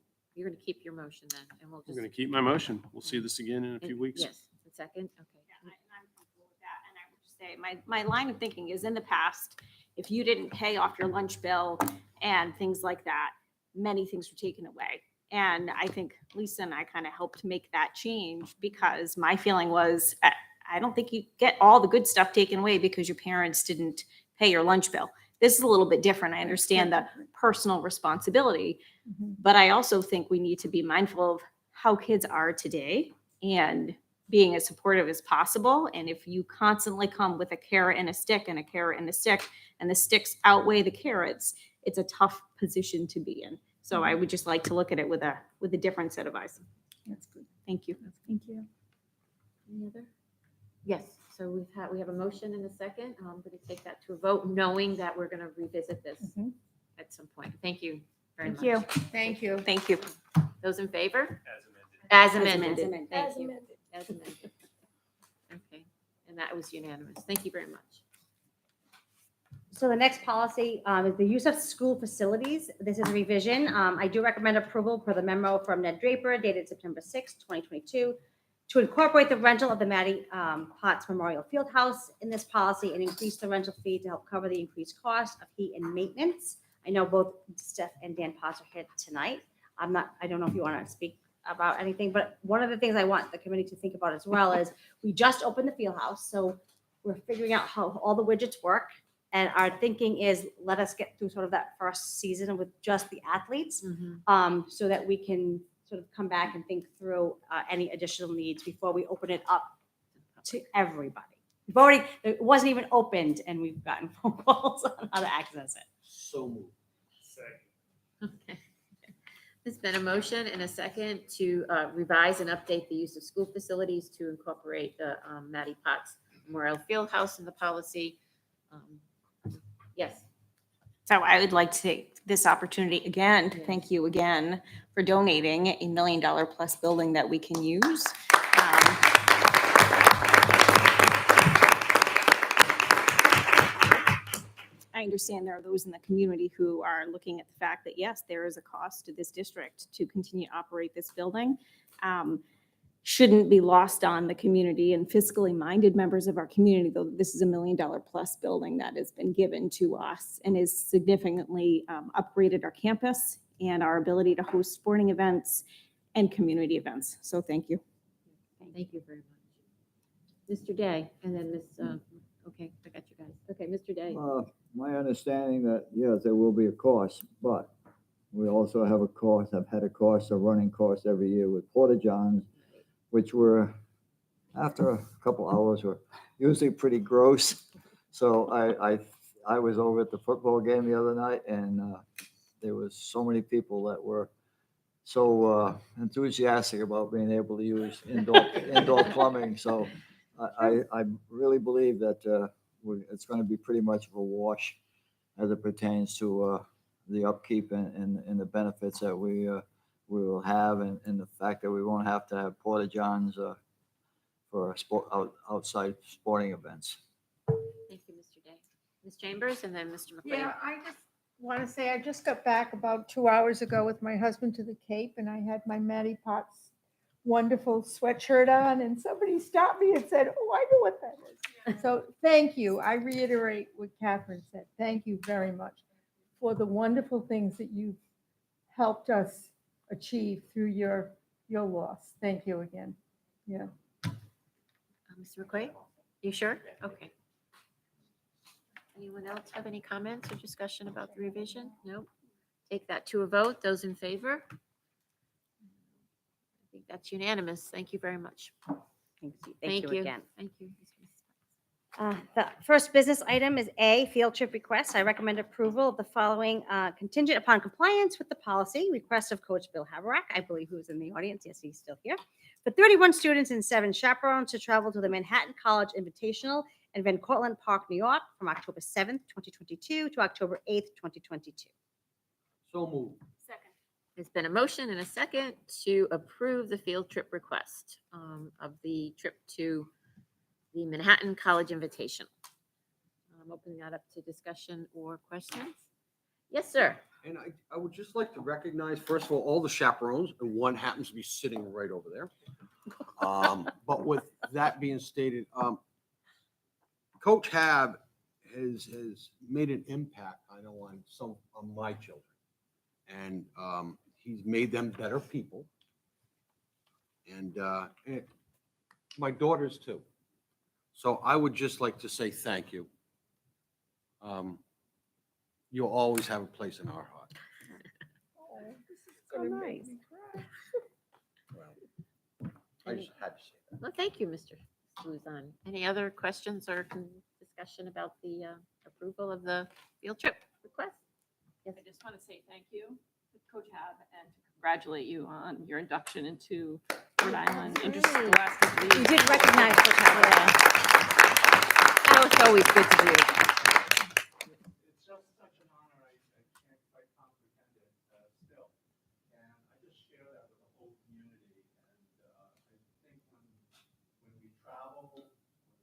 keep your motion then, and we'll I'm just. going to keep my motion. We'll see this again in a few weeks. Yes, a second, okay. And I'm comfortable with that. And I would just say, my line of thinking is in the past, if you didn't pay off your lunch bill and things like that, many things were taken away. And I think Lisa and I kind of helped make that change because my feeling was, I don't think you get all the good stuff taken away because your parents didn't pay your lunch bill. This is a little bit different. I understand the personal responsibility, but I also think we need to be mindful of how kids are today and being as supportive as possible. And if you constantly come with a carrot and a stick and a carrot and a stick, and the sticks outweigh the carrots, it's a tough position to be in. So I would just like to look at it with a different set of eyes. That's good. Thank you. Thank you. Any other? Yes, so we have a motion and a second. I'm going to take that to a vote, knowing that we're going to revisit this Mhm. at some point. Thank you very much. Thank you. Thank you. Thank you. Those in favor? As amended. As amended. amended. Thank As you. amended. As amended. Okay, and that was unanimous. Thank you very much. So the next policy is the use of school facilities. This is a revision. I do recommend approval per the memo from Ned Draper dated September 6, 2022, to incorporate the rental of the Maddie Potts Memorial Fieldhouse in this policy and increase the rental fee to help cover the increased cost of heat and maintenance. I know both Steph and Dan Potts are here tonight. I don't know if you want to speak about anything, but one of the things I want the committee to think about as well is we just opened the Fieldhouse, so we're figuring out how all the widgets work. And our thinking is let us get through sort of that first season with just the athletes, so that we can sort of come back and think through any additional needs before we open it up to everybody. It wasn't even opened and we've gotten phone calls on how to access it. So moved. Okay. There's been a motion and a second to revise and update the use of school facilities to incorporate the Maddie Potts Memorial Fieldhouse in the policy. Yes. So I would like to take this opportunity again to thank you again for donating $1 million plus building that we can use. I understand there are those in the community who are looking at the fact that, yes, there is a cost to this district to continue to operate this building. Shouldn't be lost on the community and fiscally minded members of our community, though this is $1 million plus building that has been given to us and has significantly upgraded our campus and our ability to host sporting events and community events. So thank you. Thank you very much. Mr. Day, and then Ms. Okay, I got you guys. Okay, Mr. Day. My understanding that, yes, there will be a cost, but we also have had a cost, a running cost every year with Porta Johns, which were, after a couple hours, were usually pretty gross. So I was over at the football game the other night, and there was so many people that were so enthusiastic about being able to use indoor plumbing. So I really believe that it's going to be pretty much of a wash as it pertains to the upkeep and the benefits that we will have, and the fact that we won't have to have Porta Johns for outside sporting events. Thank you, Mr. Day. Ms. Chambers, and then Mr. McQueen. Yeah, I just want to say, I just got back about 2 hours ago with my husband to the Cape, and I had my Maddie Potts wonderful sweatshirt on, and somebody stopped me and said, oh, I know what that is. So thank you. I reiterate what Catherine said. Thank you very much for the wonderful things that you've helped us achieve through your loss. Thank you again. Yeah. Mr. McQueen, you sure? Okay. Anyone else have any comments or discussion about the revision? No? Take that to a vote. Those in favor? I think that's unanimous. Thank you very much. Thank you again. Thank you. The first business item is A, field trip request. I recommend approval of the following contingent upon compliance with the policy. Request of Coach Bill Havarack, I believe who's in the audience. Yes, he's still here. For 31 students and 7 chaperones to travel to the Manhattan College Invitational in Van Cortlandt Park, New York from October 7th, 2022 to October 8th, 2022. So moved. Second. There's been a motion and a second to approve the field trip request of the trip to the Manhattan College Invitational. I'm opening that up to discussion or questions. Yes, sir. And I would just like to recognize, first of all the chaperones, and one happens to be sitting right over there. But with that being stated, Coach Hab has made an impact, I know, on my children. And he's made them better people. And my daughters too. So I would just like to say thank you. You'll always have a place in our heart. Oh, this is so nice. I just had to say that. Well, thank you, Mr. Luzon. Any other questions or discussion about the approval of the field trip request? I just want to say thank you to Coach Hab and to congratulate you on your induction into Rhode Island Interscholastic You League. did recognize the Oh, it's always good to do. It's just such an honor, I can't quite comprehend it still. And I just share that with the whole community. And I think when we travel, when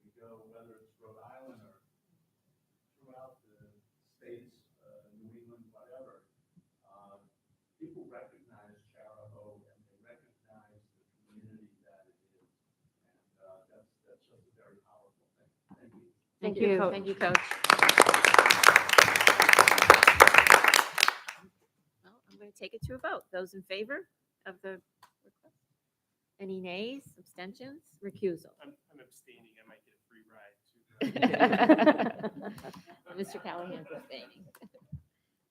we go, whether it's Rhode Island or throughout the states, New England, whatever, people recognize Charahoe and they recognize the community that it is. And that's just a very powerful thing. Thank you. Thank you, you. Coach. Thank you, Coach. Well, I'm going to take it to a vote. Those in favor of the request? Any nays, abstentions, recusal? I'm abstaining. I might get a free ride too. Mr. Callahan's abstaining.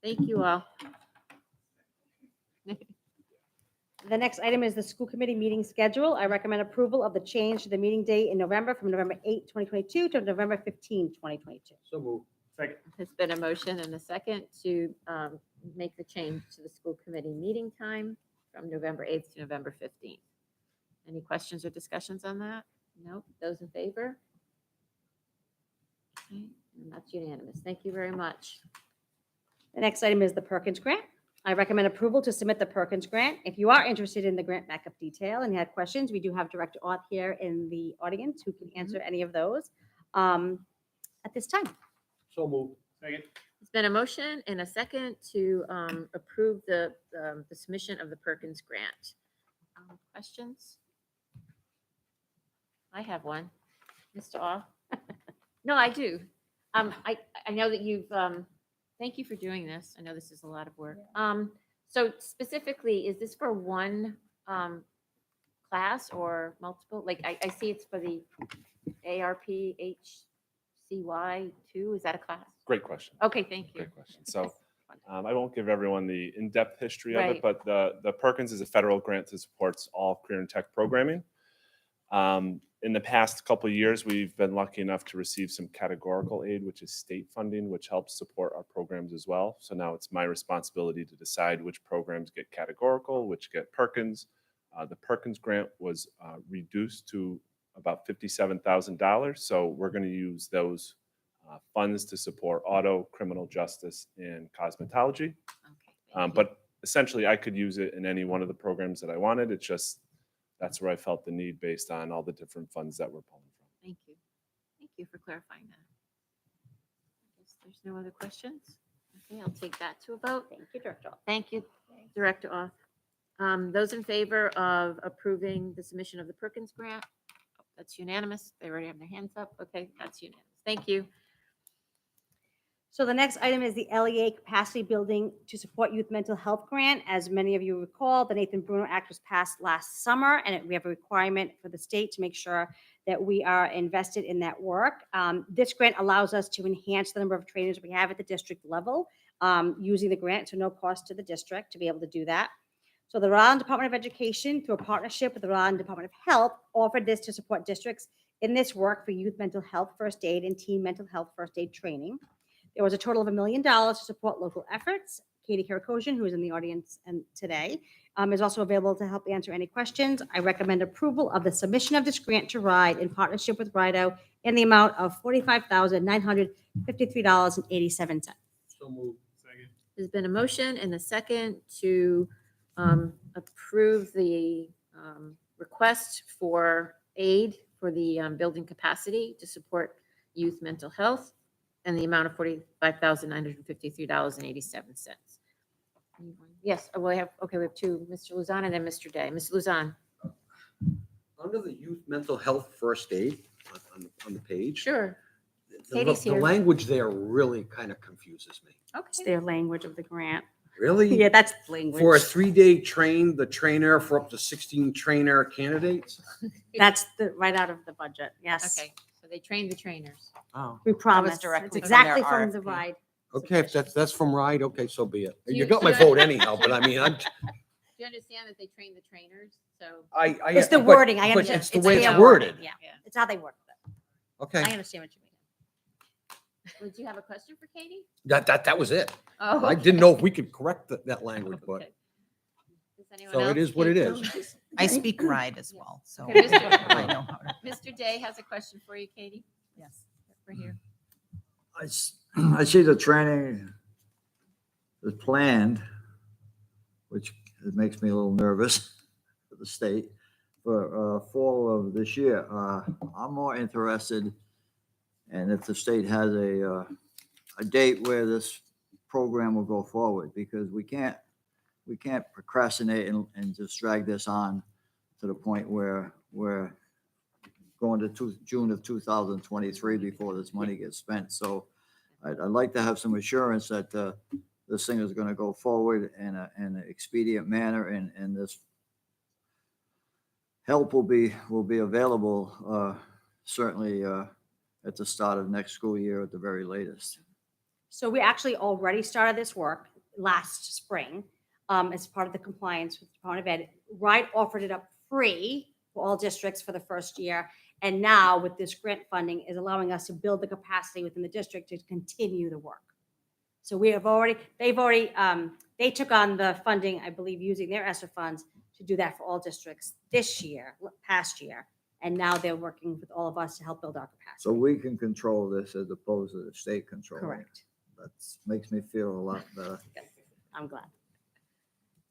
Thank you all. The next item is the school committee meeting schedule. I recommend approval of the change to the meeting date in November from November 8, 2022 to November 15, 2022. So moved. Second. There's been a motion and a second to make the change to the school committee meeting time from November 8th to November 15th. Any questions or discussions on that? No? Those in favor? Okay, and that's unanimous. Thank you very much. The next item is the Perkins Grant. I recommend approval to submit the Perkins Grant. If you are interested in the grant backup detail and you have questions, we do have Director Auth here in the audience who can answer any of those at this time. So moved. Second. There's been a motion and a second to approve the submission of the Perkins Grant. Questions? I have one. Mr. Awe? No, I do. I know that you've, thank you for doing this. I know this is a lot of work. So specifically, is this for one class or multiple? Like, I see it's for the ARPHCY2. Is that a class? Great question. Okay, thank you. Great question. So I won't give everyone the in-depth history of Right. it, but the Perkins is a federal grant that supports all career and tech programming. In the past couple of years, we've been lucky enough to receive some categorical aid, which is state funding, which helps support our programs as well. So now it's my responsibility to decide which programs get categorical, which get Perkins. The Perkins grant was reduced to about $57,000. So we're going to use those funds to support auto, criminal justice, and cosmetology. Okay. But essentially, I could use it in any one of the programs that I wanted. It's just that's where I felt the need based on all the different funds that we're pulling from. Thank you. Thank you for clarifying that. I guess there's no other questions. Okay, I'll take that to a vote. Thank you, Director Auth. Thank you, Director Auth. Those in favor of approving the submission of the Perkins grant? Oh, that's unanimous. They already have their hands up. Okay, that's unanimous. Thank you. So the next item is the LEA Capacity Building to Support Youth Mental Health Grant. As many of you recall, the Nathan Bruno Act was passed last summer, and we have a requirement for the state to make sure that we are invested in that work. This grant allows us to enhance the number of trainers we have at the district level using the grant, so no cost to the district to be able to do that. So the Rhode Island Department of Education, through a partnership with the Rhode Island Department of Health, offered this to support districts in this work for youth mental health first aid and teen mental health first aid training. There was a total of $1 million to support local efforts. Katie Karakosian, who is in the audience today, is also available to help answer any questions. I recommend approval of the submission of this grant to RIDE in partnership with RIDO in the amount of $45,953.87. So moved. Second. There's been a motion and a second to approve the request for aid for the building capacity to support youth mental health and the amount of $45,953.87. Yes, we have two, Mr. Luzon and then Mr. Day. Mr. Luzon. Under the youth mental health first aid on the page. Sure. The Katie's here. language there really kind of confuses me. It's Okay. their language of the grant. Really? Yeah, that's language. For a 3-day train, the trainer for up to 16 trainer candidates? That's right out of the budget. Yes. Okay, so they train the trainers. Oh. We promise. directly It's from exactly their from the RFP. RIDE. Okay, if that's from RIDE, okay, so be it. Do You you- got my do you- vote anyhow, but I mean, Do you you understand that they train the trainers? So. It's the wording, I But understand. it's the way it's their worded. wording, Yeah, it's how they word it. Okay, I understand what you mean. Did you have a question for Katie? that was it. Oh, I didn't know if we could correct that language, but, okay. Does anyone so it else? is what it Kate? is. I speak ride as well, so Okay, Mr. I know how to. Mr. Day has a question for you, Katie. Yes. Right here. I see the training is planned, which it makes me a little nervous for the state, for fall of this year. I'm more interested, and if the state has a date where this program will go forward, because we can't procrastinate and just drag this on to the point where we're going to June of 2023 before this money gets spent. So I'd like to have some assurance that this thing is going to go forward in an expedient manner, and this help will be available certainly at the start of next school year at the very latest. So we actually already started this work last spring as part of the compliance with the Department of Ed. RIDE offered it up free for all districts for the first year. And now with this grant funding is allowing us to build the capacity within the district to continue the work. So they took on the funding, I believe, using their ESSER funds to do that for all districts this year, past year. And now they're working with all of us to help build our capacity. So we can control this as opposed to the state controlling. Correct. That makes me feel a lot better. I'm glad.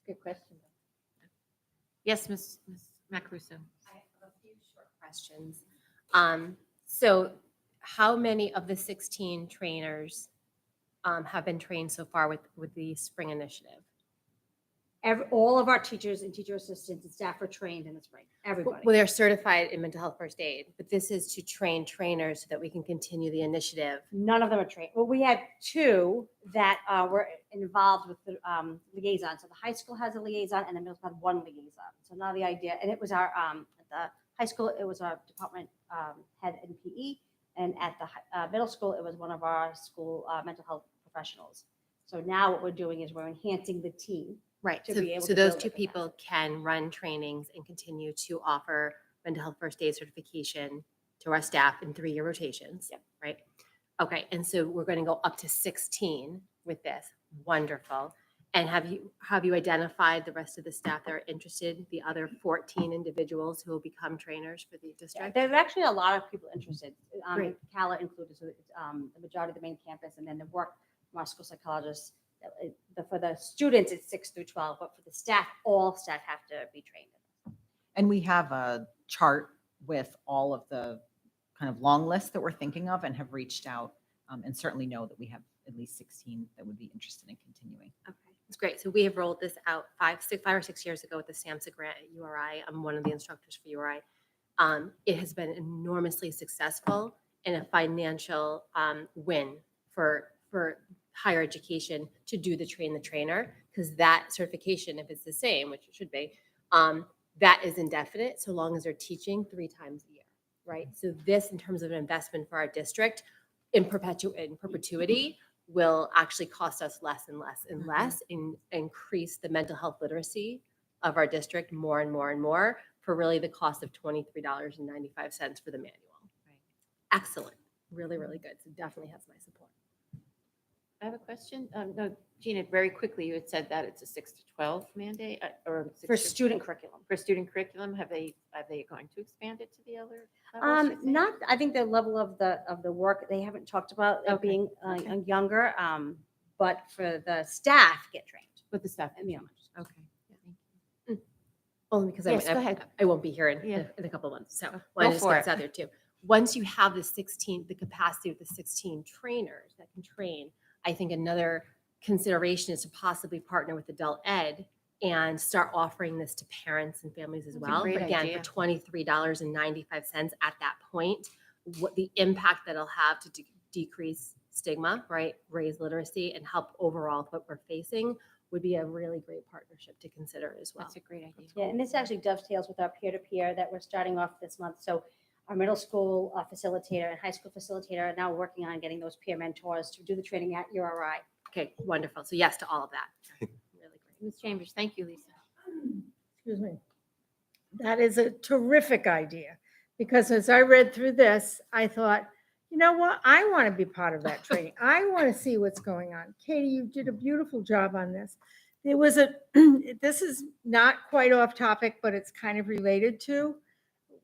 Good question. Yes, Ms. Macruso. I have a few short questions. So how many of the 16 trainers have been trained so far with the spring initiative? All of our teachers and teacher assistants and staff are trained in the spring. Everybody. Well, they're certified in mental health first aid, but this is to train trainers so that we can continue the initiative. None of them are trained. Well, we had two that were involved with the liaison. So the high school has a liaison and the middle school had one liaison. So now the idea, and it was our, at the high school, it was our department head in PE. And at the middle school, it was one of our school mental health professionals. So now what we're doing is we're enhancing the team. Right. To So, be able so to those build two it. people can run trainings and continue to offer mental health first aid certification to our staff in 3-year rotations. Yep. Right. Okay. And so we're going to go up to 16 with this. Wonderful. And have you identified the rest of the staff that are interested, the other 14 individuals who will become trainers for the Yeah, district? there's actually a lot of people interested. Great. CALA included, so it's the majority of the main campus, and then the work from our school psychologists. For the students, it's 6 through 12, but for the staff, all staff have to be trained. And we have a chart with all of the kind of long lists that we're thinking of and have reached out and certainly know that we have at least 16 that would be interested in continuing. Okay, that's great. So we have rolled this out 5 or 6 years ago with the SAMHSA grant at URI. I'm one of the instructors for URI. It has been enormously successful and a financial win for higher education to do the train the trainer, because that certification, if it's the same, which it should be, that is indefinite so long as they're teaching 3 times a year, right? So this, in terms of an investment for our district in perpetuity, will actually cost us less and less and less, and increase the mental health literacy of our district more and more and more for really the cost of $23.95 for the manual. Right. Excellent. Really, really good. So definitely has my support. I have a question. No, Gina, very quickly, you had said that it's a 6 to 12 mandate or 6 For to- student curriculum. For student curriculum, are they going to expand it to the other levels? you think? Not, I think the level of the work, they haven't talked about it Okay, being okay. younger, but for the staff get trained. With the stuff. And, Okay. Only because Yes, go ahead. I won't be here Yeah. in a couple of months. So Go well, I just for get it. this out there too. Once you have the capacity of the 16 trainers that can train, I think another consideration is to possibly partner with adult ed and start offering this to parents and families as That's a well. great But again, idea. for $23.95 at that point, what the impact that'll have to decrease stigma, right? Raise literacy and help overall what we're facing would be a really great partnership to consider as well. That's a great idea. Yeah, and this actually dovetails with our peer-to-peer that we're starting off this month. So our middle school facilitator and high school facilitator are now working on getting those peer mentors to do the training at URI. Okay, wonderful. So yes to all of that. Really great. Ms. Chambers, thank you, Lisa. excuse me, that is a terrific idea. Because as I read through this, I thought, you know what? I want to be part of that training. I want to see what's going on. Katie, you did a beautiful job on this. There was a, this is not quite off topic, but it's kind of related to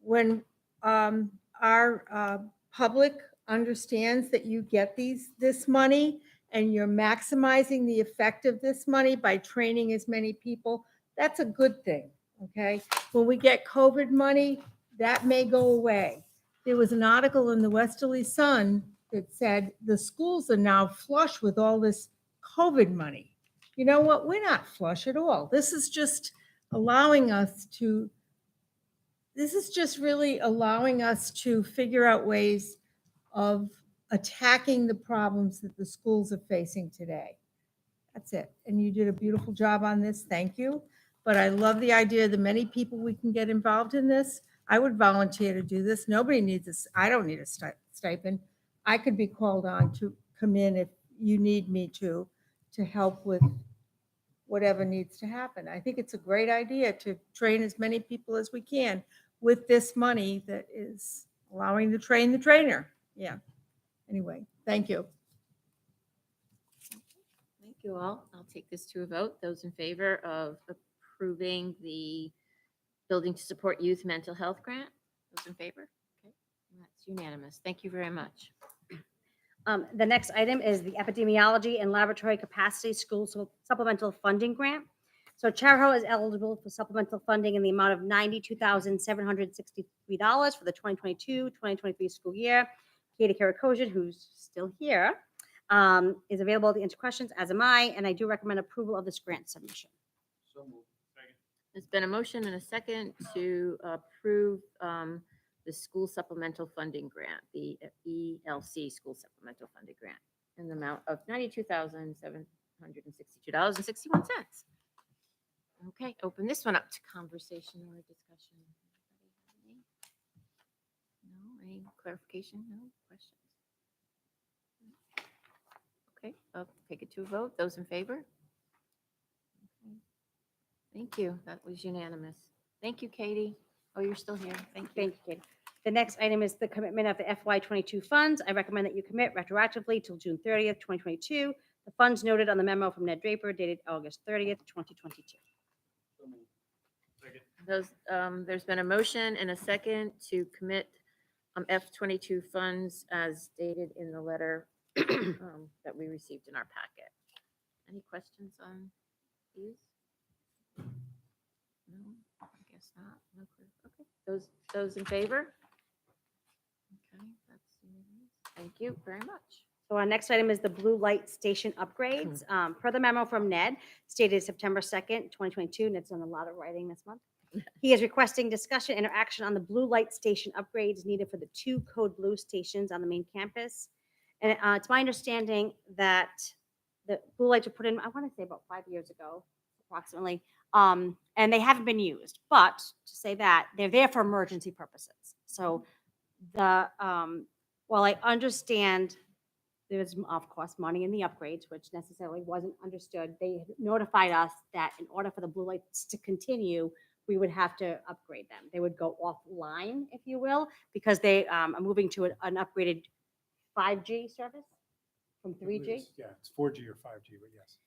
when our public understands that you get this money and you're maximizing the effect of this money by training as many people, that's a good thing, okay? When we get COVID money, that may go away. There was an article in the Westerly Sun that said the schools are now flush with all this COVID money. You know what? We're not flush at all. This is just allowing us to, this is just really allowing us to figure out ways of attacking the problems that the schools are facing today. That's it. And you did a beautiful job on this. Thank you. But I love the idea of the many people we can get involved in this. I would volunteer to do this. Nobody needs this. I don't need a stipend. I could be called on to come in if you need me to help with whatever needs to happen. I think it's a great idea to train as many people as we can with this money that is allowing to train the trainer. Yeah. Anyway, thank you. Thank you all. I'll take this to a vote. Those in favor of approving the Building to Support Youth Mental Health Grant? Those in favor? Okay, that's unanimous. Thank you very much. The next item is the Epidemiology and Laboratory Capacity School Supplemental Funding Grant. So Charahoe is eligible for supplemental funding in the amount of $92,763 for the 2022-2023 school year. Katie Karakosian, who's still here, is available to answer questions, as am I, and I do recommend approval of this grant submission. So moved. Second. There's been a motion and a second to approve the school supplemental funding grant, the ELC school supplemental funding grant, in the amount of $92,762.61. Okay, open this one up to conversation or discussion. No, any clarification? No questions? Okay, I'll take it to a vote. Those in favor? Okay. Thank you. That was unanimous. Thank you, Katie. Oh, you're still here. Thank you. Thank you, Katie. The next item is the commitment of the FY22 funds. I recommend that you commit retroactively till June 30th, 2022. The funds noted on the memo from Ned Draper dated August 30th, 2022. So moved. Second. Those, there's been a motion and a second to commit F22 funds as stated in the letter that we received in our packet. Any questions on these? No, I guess not. No clue. Okay, those in favor? Okay, that's unanimous. Thank you very much. So our next item is the blue light station upgrades. Per the memo from Ned, stated September 2nd, 2022, Ned's done a lot of writing this month. He is requesting discussion and action on the blue light station upgrades needed for the 2 code blue stations on the main campus. And it's my understanding that the blue lights were put in, I want to say about 5 years ago, approximately, and they haven't been used. But to say that, they're there for emergency purposes. So the while I understand there's of course money in the upgrades, which necessarily wasn't understood, they notified us that in order for the blue lights to continue, we would have to upgrade them. They would go offline, if you will, because they are moving to an upgraded 5G service from 3G. Yeah, it's 4G or 5G, but yes.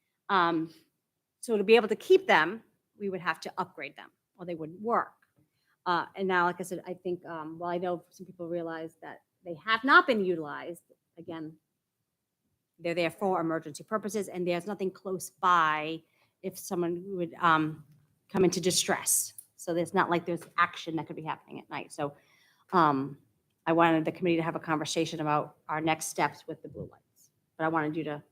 So to be able to keep them, we would have to upgrade them or they wouldn't work. And now, like I said, I think, while I know some people realize that they have not been utilized, again, they're there for emergency purposes and there's nothing close by if someone would come into distress. So there's not like there's action that could be happening at night. So I wanted the committee to have a conversation about our next steps with the blue lights. But I wanted you to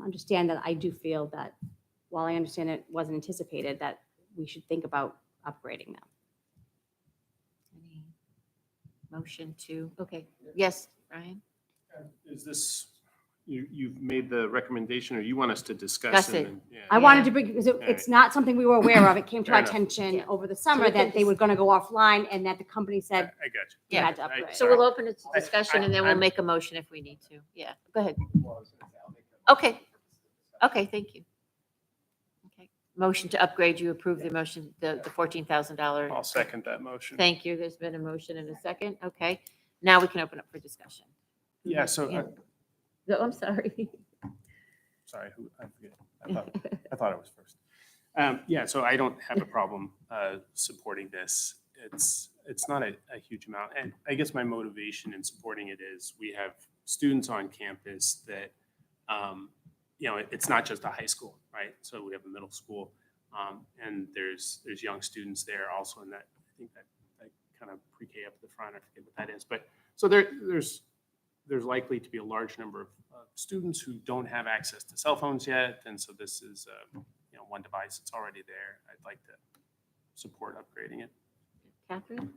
understand that I do feel that while I understand it wasn't anticipated, that we should think about upgrading them. Any motion to, okay, yes, Brian? Is this, you've made the recommendation or you want us to discuss? Discuss it. Yeah. I wanted to bring, because it's not something we were aware of. It came to Fair our enough. attention Yeah. over the summer we can that they were going to go offline and that the company I said got you. we Yeah. had to upgrade. So we'll open it to discussion and then we'll I'm- make a motion if we need to. Yeah, go ahead. Well, I was gonna say, I'll make a- Okay. Okay, thank you. Okay. motion to upgrade, you approve the motion, the $14,000. I'll second that motion. Thank you. There's been a motion and a second. Okay. Now we can open up for discussion. Yeah, so, Oh, I'm sorry. sorry, I forget. I thought I was first. Yeah, so I don't have a problem supporting this. It's not a huge amount. And I guess my motivation in supporting it is we have students on campus that, it's not just a high school, right? So we have a middle school, and there's young students there also in that, I think that kind of pre-K up at the front, I forget what that is. But so there's likely to be a large number of students who don't have access to cell phones yet. And so this is, one device that's already there. I'd like to support upgrading it. Catherine?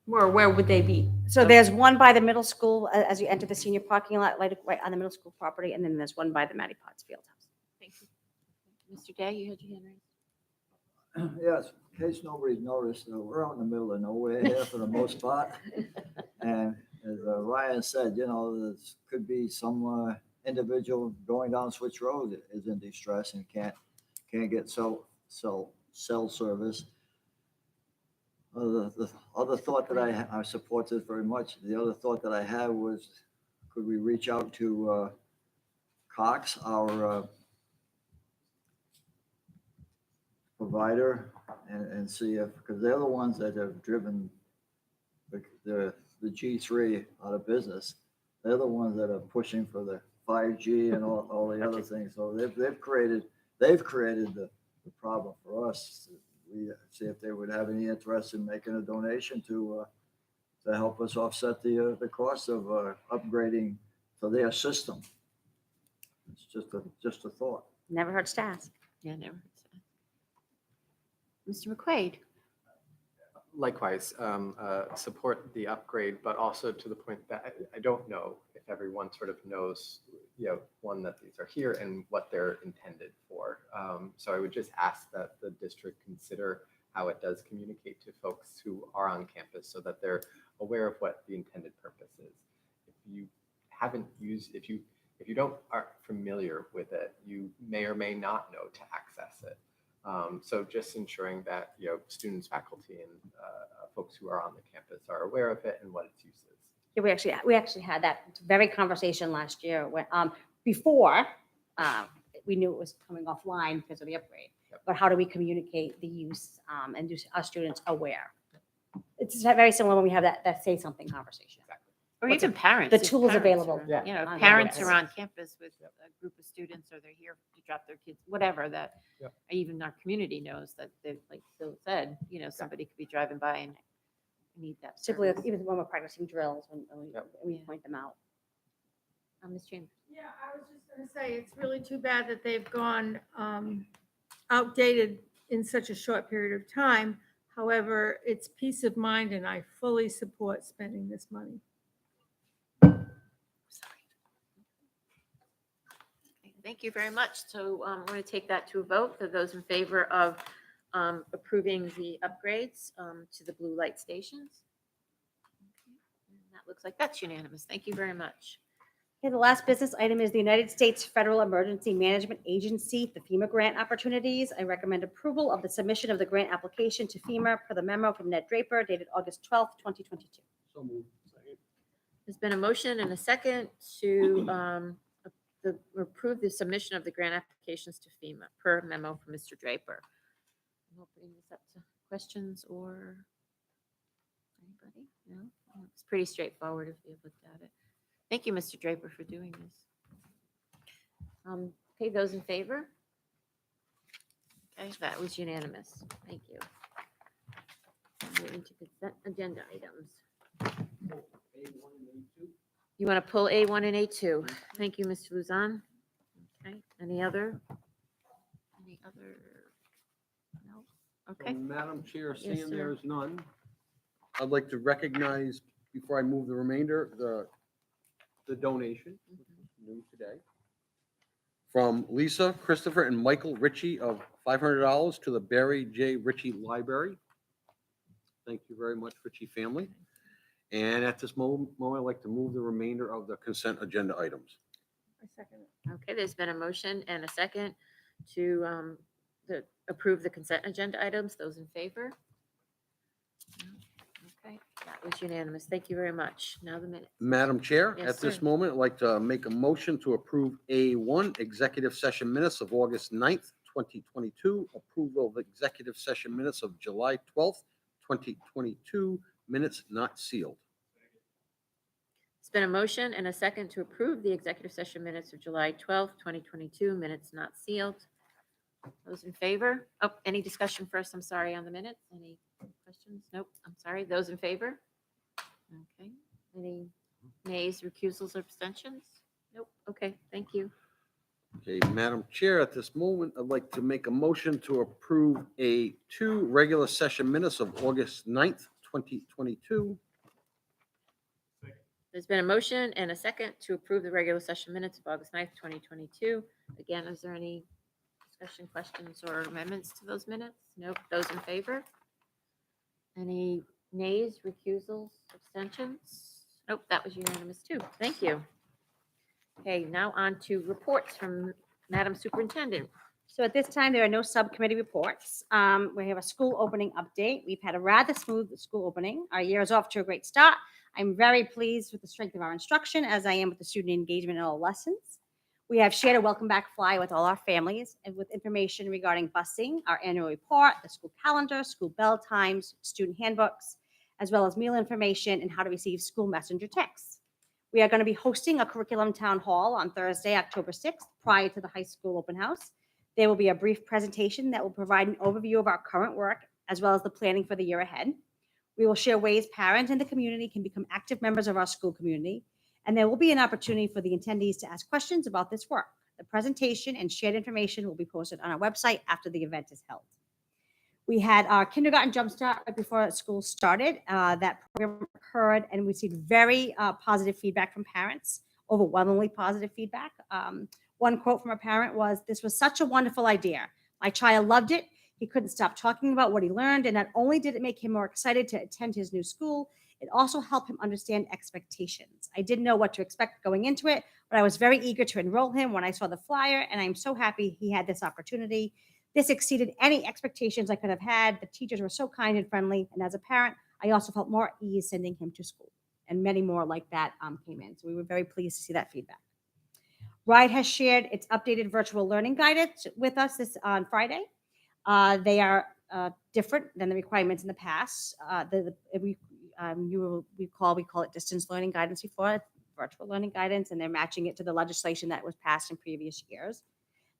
Where would they be? So there's one by the middle school as you enter the senior parking lot, right on the middle school property, and then there's one by the Matty Potts Field House. Thank you. Mr. Day, you had your hand raised. Yes, in case nobody's noticed, we're out in the middle of nowhere here for the most part. And as Ryan said, there could be some individual going down Switch Road that is in distress and can't get cell service. The other thought that I support this very much. The other thought that I had was, could we reach out to Cox, our provider, and see if, because they're the ones that have driven the G3 out of business. They're the ones that are pushing for the 5G and all the other things. So they've created the problem for us. We see if they would have any interest in making a donation to help us offset the cost of upgrading to their system. It's just a thought. Never hurts to ask. Yeah, never. Mr. McQuaid? Likewise, support the upgrade, but also to the point that I don't know if everyone sort of knows, one, that these are here and what they're intended for. So I would just ask that the district consider how it does communicate to folks who are on campus so that they're aware of what the intended purpose is. If you haven't used, if you aren't familiar with it, you may or may not know to access it. So just ensuring that students, faculty, and folks who are on the campus are aware of it and what its use is. Yeah, we actually had that very conversation last year when before we knew it was coming offline because of the upgrade. Yep. But how do we communicate the use and do our students aware? It's very similar when we have that say something conversation. Or What's even it- parents. the if tools parents available. are- Yeah. if on parents campus. are on campus with a group of students, or they're here to drop their kids, whatever, that Yep. even our community knows that they, like Phil said, somebody could be driving by and need that Simply, service. even when we're practicing drills, when Yep. we Yeah. point them out. Ms. Chambers? Yeah, I was just going to say, it's really too bad that they've gone outdated in such a short period of time. However, it's peace of mind, and I fully support spending this money. Thank you very much. So I'm going to take that to a vote for those in favor of approving the upgrades to the blue light stations. Okay, and that looks like that's unanimous. Thank you very much. Okay, the last business item is the United States Federal Emergency Management Agency, the FEMA grant opportunities. I recommend approval of the submission of the grant application to FEMA per the memo from Ned Draper dated August 12th, 2022. So moved. There's been a motion and a second to approve the submission of the grant applications to FEMA per memo from Mr. Draper. I'm opening this up to questions or anybody? No? It's pretty straightforward if you've looked at it. Thank you, Mr. Draper, for doing this. Okay, those in favor? Okay, that was unanimous. Thank you. We're into consent agenda items. You want to pull A1 and A2? Thank you, Mr. Luzon. Okay, any other? No? Okay. Madam Chair, Yes, seeing sir. there is none, I'd like to recognize, before I move the remainder, the donation, which was new today, from Lisa, Christopher, and Michael Ritchie of $500 to the Barry J. Ritchie Library. Thank you very much, Ritchie family. And at this moment, I'd like to move the remainder of the consent agenda items. I second it. Okay, there's been a motion and a second to approve the consent agenda items. Those in favor? No? Okay, that was unanimous. Thank you very much. Now the minutes. Madam Chair, Yes, at this sir. moment, I'd like to make a motion to approve A1, executive session minutes of August 9th, 2022, approval of executive session minutes of July 12th, 2022, minutes not sealed. It's been a motion and a second to approve the executive session minutes of July 12th, 2022, minutes not sealed. Those in favor? Oh, any discussion first? I'm sorry, on the minutes? Any questions? Nope, I'm sorry. Those in favor? Okay. Any nays, recusals, or abstentions? Nope. Okay, thank you. Okay, Madam Chair, at this moment, I'd like to make a motion to approve A2, regular session minutes of August 9th, 2022. There's been a motion and a second to approve the regular session minutes of August 9th, 2022. Again, is there any discussion, questions, or amendments to those minutes? Nope. Those in favor? Any nays, recusals, abstentions? Nope, that was unanimous too. Thank you. Okay, now on to reports from Madam Superintendent. So at this time, there are no subcommittee reports. We have a school opening update. We've had a rather smooth school opening. Our year is off to a great start. I'm very pleased with the strength of our instruction, as I am with the student engagement in all lessons. We have shared a welcome back flyer with all our families and with information regarding busing, our annual report, the school calendar, school bell times, student handbooks, as well as meal information and how to receive school messenger texts. We are going to be hosting a curriculum town hall on Thursday, October 6th, prior to the high school open house. There will be a brief presentation that will provide an overview of our current work, as well as the planning for the year ahead. We will share ways parents and the community can become active members of our school community, and there will be an opportunity for the attendees to ask questions about this work. The presentation and shared information will be posted on our website after the event is held. We had our kindergarten Jumpstart right before school started. That program occurred, and we received very positive feedback from parents, overwhelmingly positive feedback. One quote from a parent was, "This was such a wonderful idea. My child loved it. He couldn't stop talking about what he learned, and not only did it make him more excited to attend his new school, it also helped him understand expectations. I didn't know what to expect going into it, but I was very eager to enroll him when I saw the flyer, and I'm so happy he had this opportunity. This exceeded any expectations I could have had. The teachers were so kind and friendly, and as a parent, I also felt more at ease sending him to school." And many more like that came in. So we were very pleased to see that feedback. RIDE has shared its updated virtual learning guidance with us on Friday. They are different than the requirements in the past. You will recall we call it distance learning guidance before, virtual learning guidance, and they're matching it to the legislation that was passed in previous years.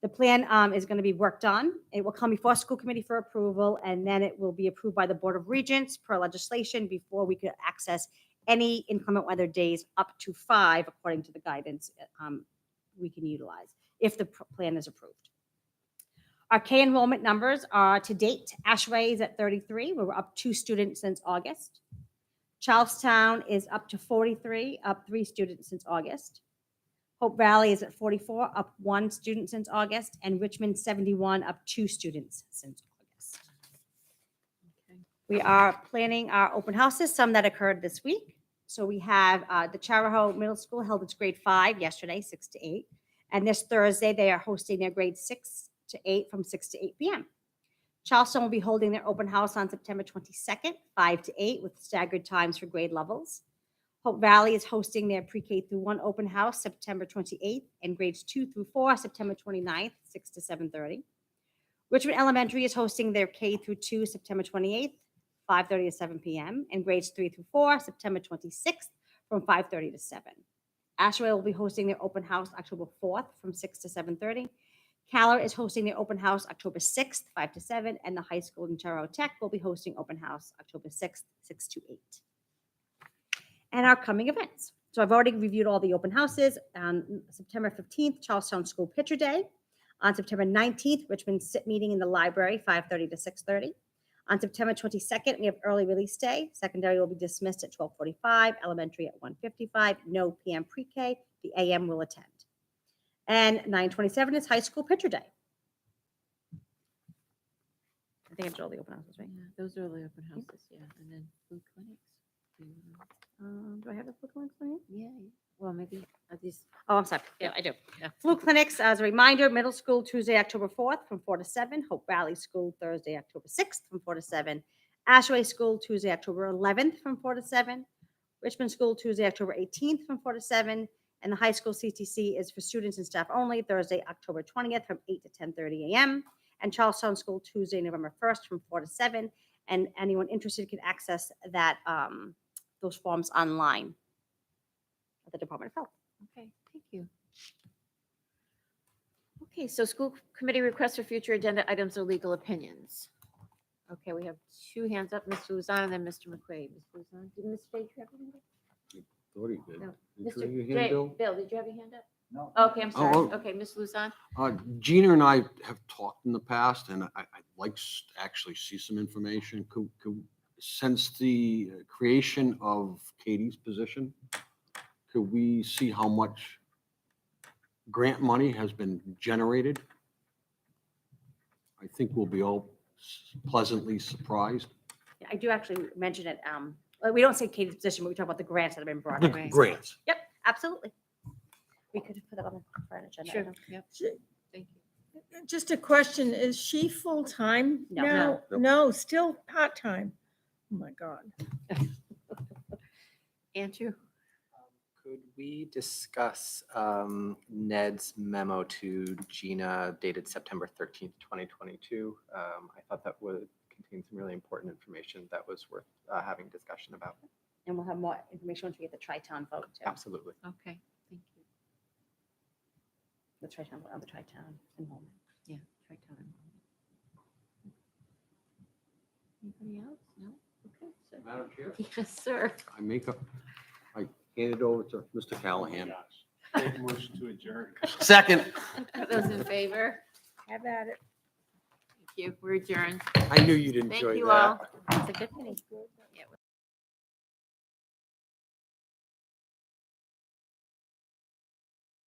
The plan is going to be worked on. It will come before school committee for approval, and then it will be approved by the Board of Regents per legislation before we could access any inclement weather days up to 5, according to the guidance we can utilize if the plan is approved. Our K enrollment numbers are to date. Ashway is at 33. We're up 2 students since August. Charlestown is up to 43, up 3 students since August. Hope Valley is at 44, up 1 student since August, and Richmond 71, up 2 students since August. Okay. We are planning our open houses, some that occurred this week. So we have the Charahoe Middle School held its grade 5 yesterday, 6 to 8. And this Thursday, they are hosting their grade 6 to 8 from 6 to 8 p.m. Charleston will be holding their open house on September 22nd, 5 to 8, with staggered times for grade levels. Hope Valley is hosting their pre-K through 1 open house September 28th and grades 2 through 4 September 29th, 6 to 7:30. Richmond Elementary is hosting their K through 2 September 28th, 5:30 to 7 p.m. and grades 3 through 4 September 26th from 5:30 to 7. Ashway will be hosting their open house October 4th from 6 to 7:30. Caller is hosting their open house October 6th, 5 to 7, and the high school in Charo Tech will be hosting open house October 6th, 6 to 8. And our coming events. So I've already reviewed all the open houses. On September 15th, Charlestown School Picture Day. On September 19th, Richmond SIT meeting in the library, 5:30 to 6:30. On September 22nd, we have early release day. Secondary will be dismissed at 12:45, elementary at 1:55, no PM pre-K. The AM will attend. And 9/27 is high school picture day. I think it's all the open houses, right? Yeah, those are the open houses, yeah. And then food clinics. Do I have the food clinics on here? Yeah. Well, maybe these, Oh, I'm sorry. yeah, I do. Yeah. Flu clinics, as a reminder, middle school Tuesday, October 4th from 4 to 7. Hope Valley School Thursday, October 6th from 4 to 7. Ashway School Tuesday, October 11th from 4 to 7. Richmond School Tuesday, October 18th from 4 to 7. And the high school CTC is for students and staff only, Thursday, October 20th from 8 to 10:30 a.m. And Charlestown School Tuesday, November 1st from 4 to 7. And anyone interested can access that those forms online at the Department of Health. Okay, thank you. Okay, so school committee requests for future agenda items or legal opinions. Okay, we have two hands up, Mr. Luzon and then Mr. McQuaid. Mr. Luzon, did Mr. J, you have your hand up? Thought he did. No. Did you Mr. have your J, hand, Bill? Bill, did you have your hand up? No. Okay, I'm sorry. Oh, oh. Okay, Ms. Luzon? Gina and I have talked in the past, and I'd like to actually see some information. Since the creation of Katie's position, could we see how much grant money has been generated? I think we'll be all pleasantly surprised. Yeah, I do actually mention it. Well, we don't say Katie's position, but we talk about the grants that have been brought The in. grants. Yep, absolutely. We could put that on the front agenda. Sure. item. Yep. Thank you. Just a question, is she full-time No. now? No. No, still part-time. Oh, my God. Andrew? Could we discuss Ned's memo to Gina dated September 13th, 2022? I thought that would contain some really important information that was worth having discussion about. And we'll have more information once we get the tri-town vote too. Absolutely. Okay, thank you. The tri-town, vote on the tri-town enrollment. Yeah, try time. Anybody else? No? Okay, so. Madam Chair? Yes, sir. I hand it over to Mr. Callahan. Make a motion to adjourn. Second. Those in favor? Have at it. Thank you. We're adjourned. I knew you'd Thank enjoy you that. all. It's a good meeting. Yeah,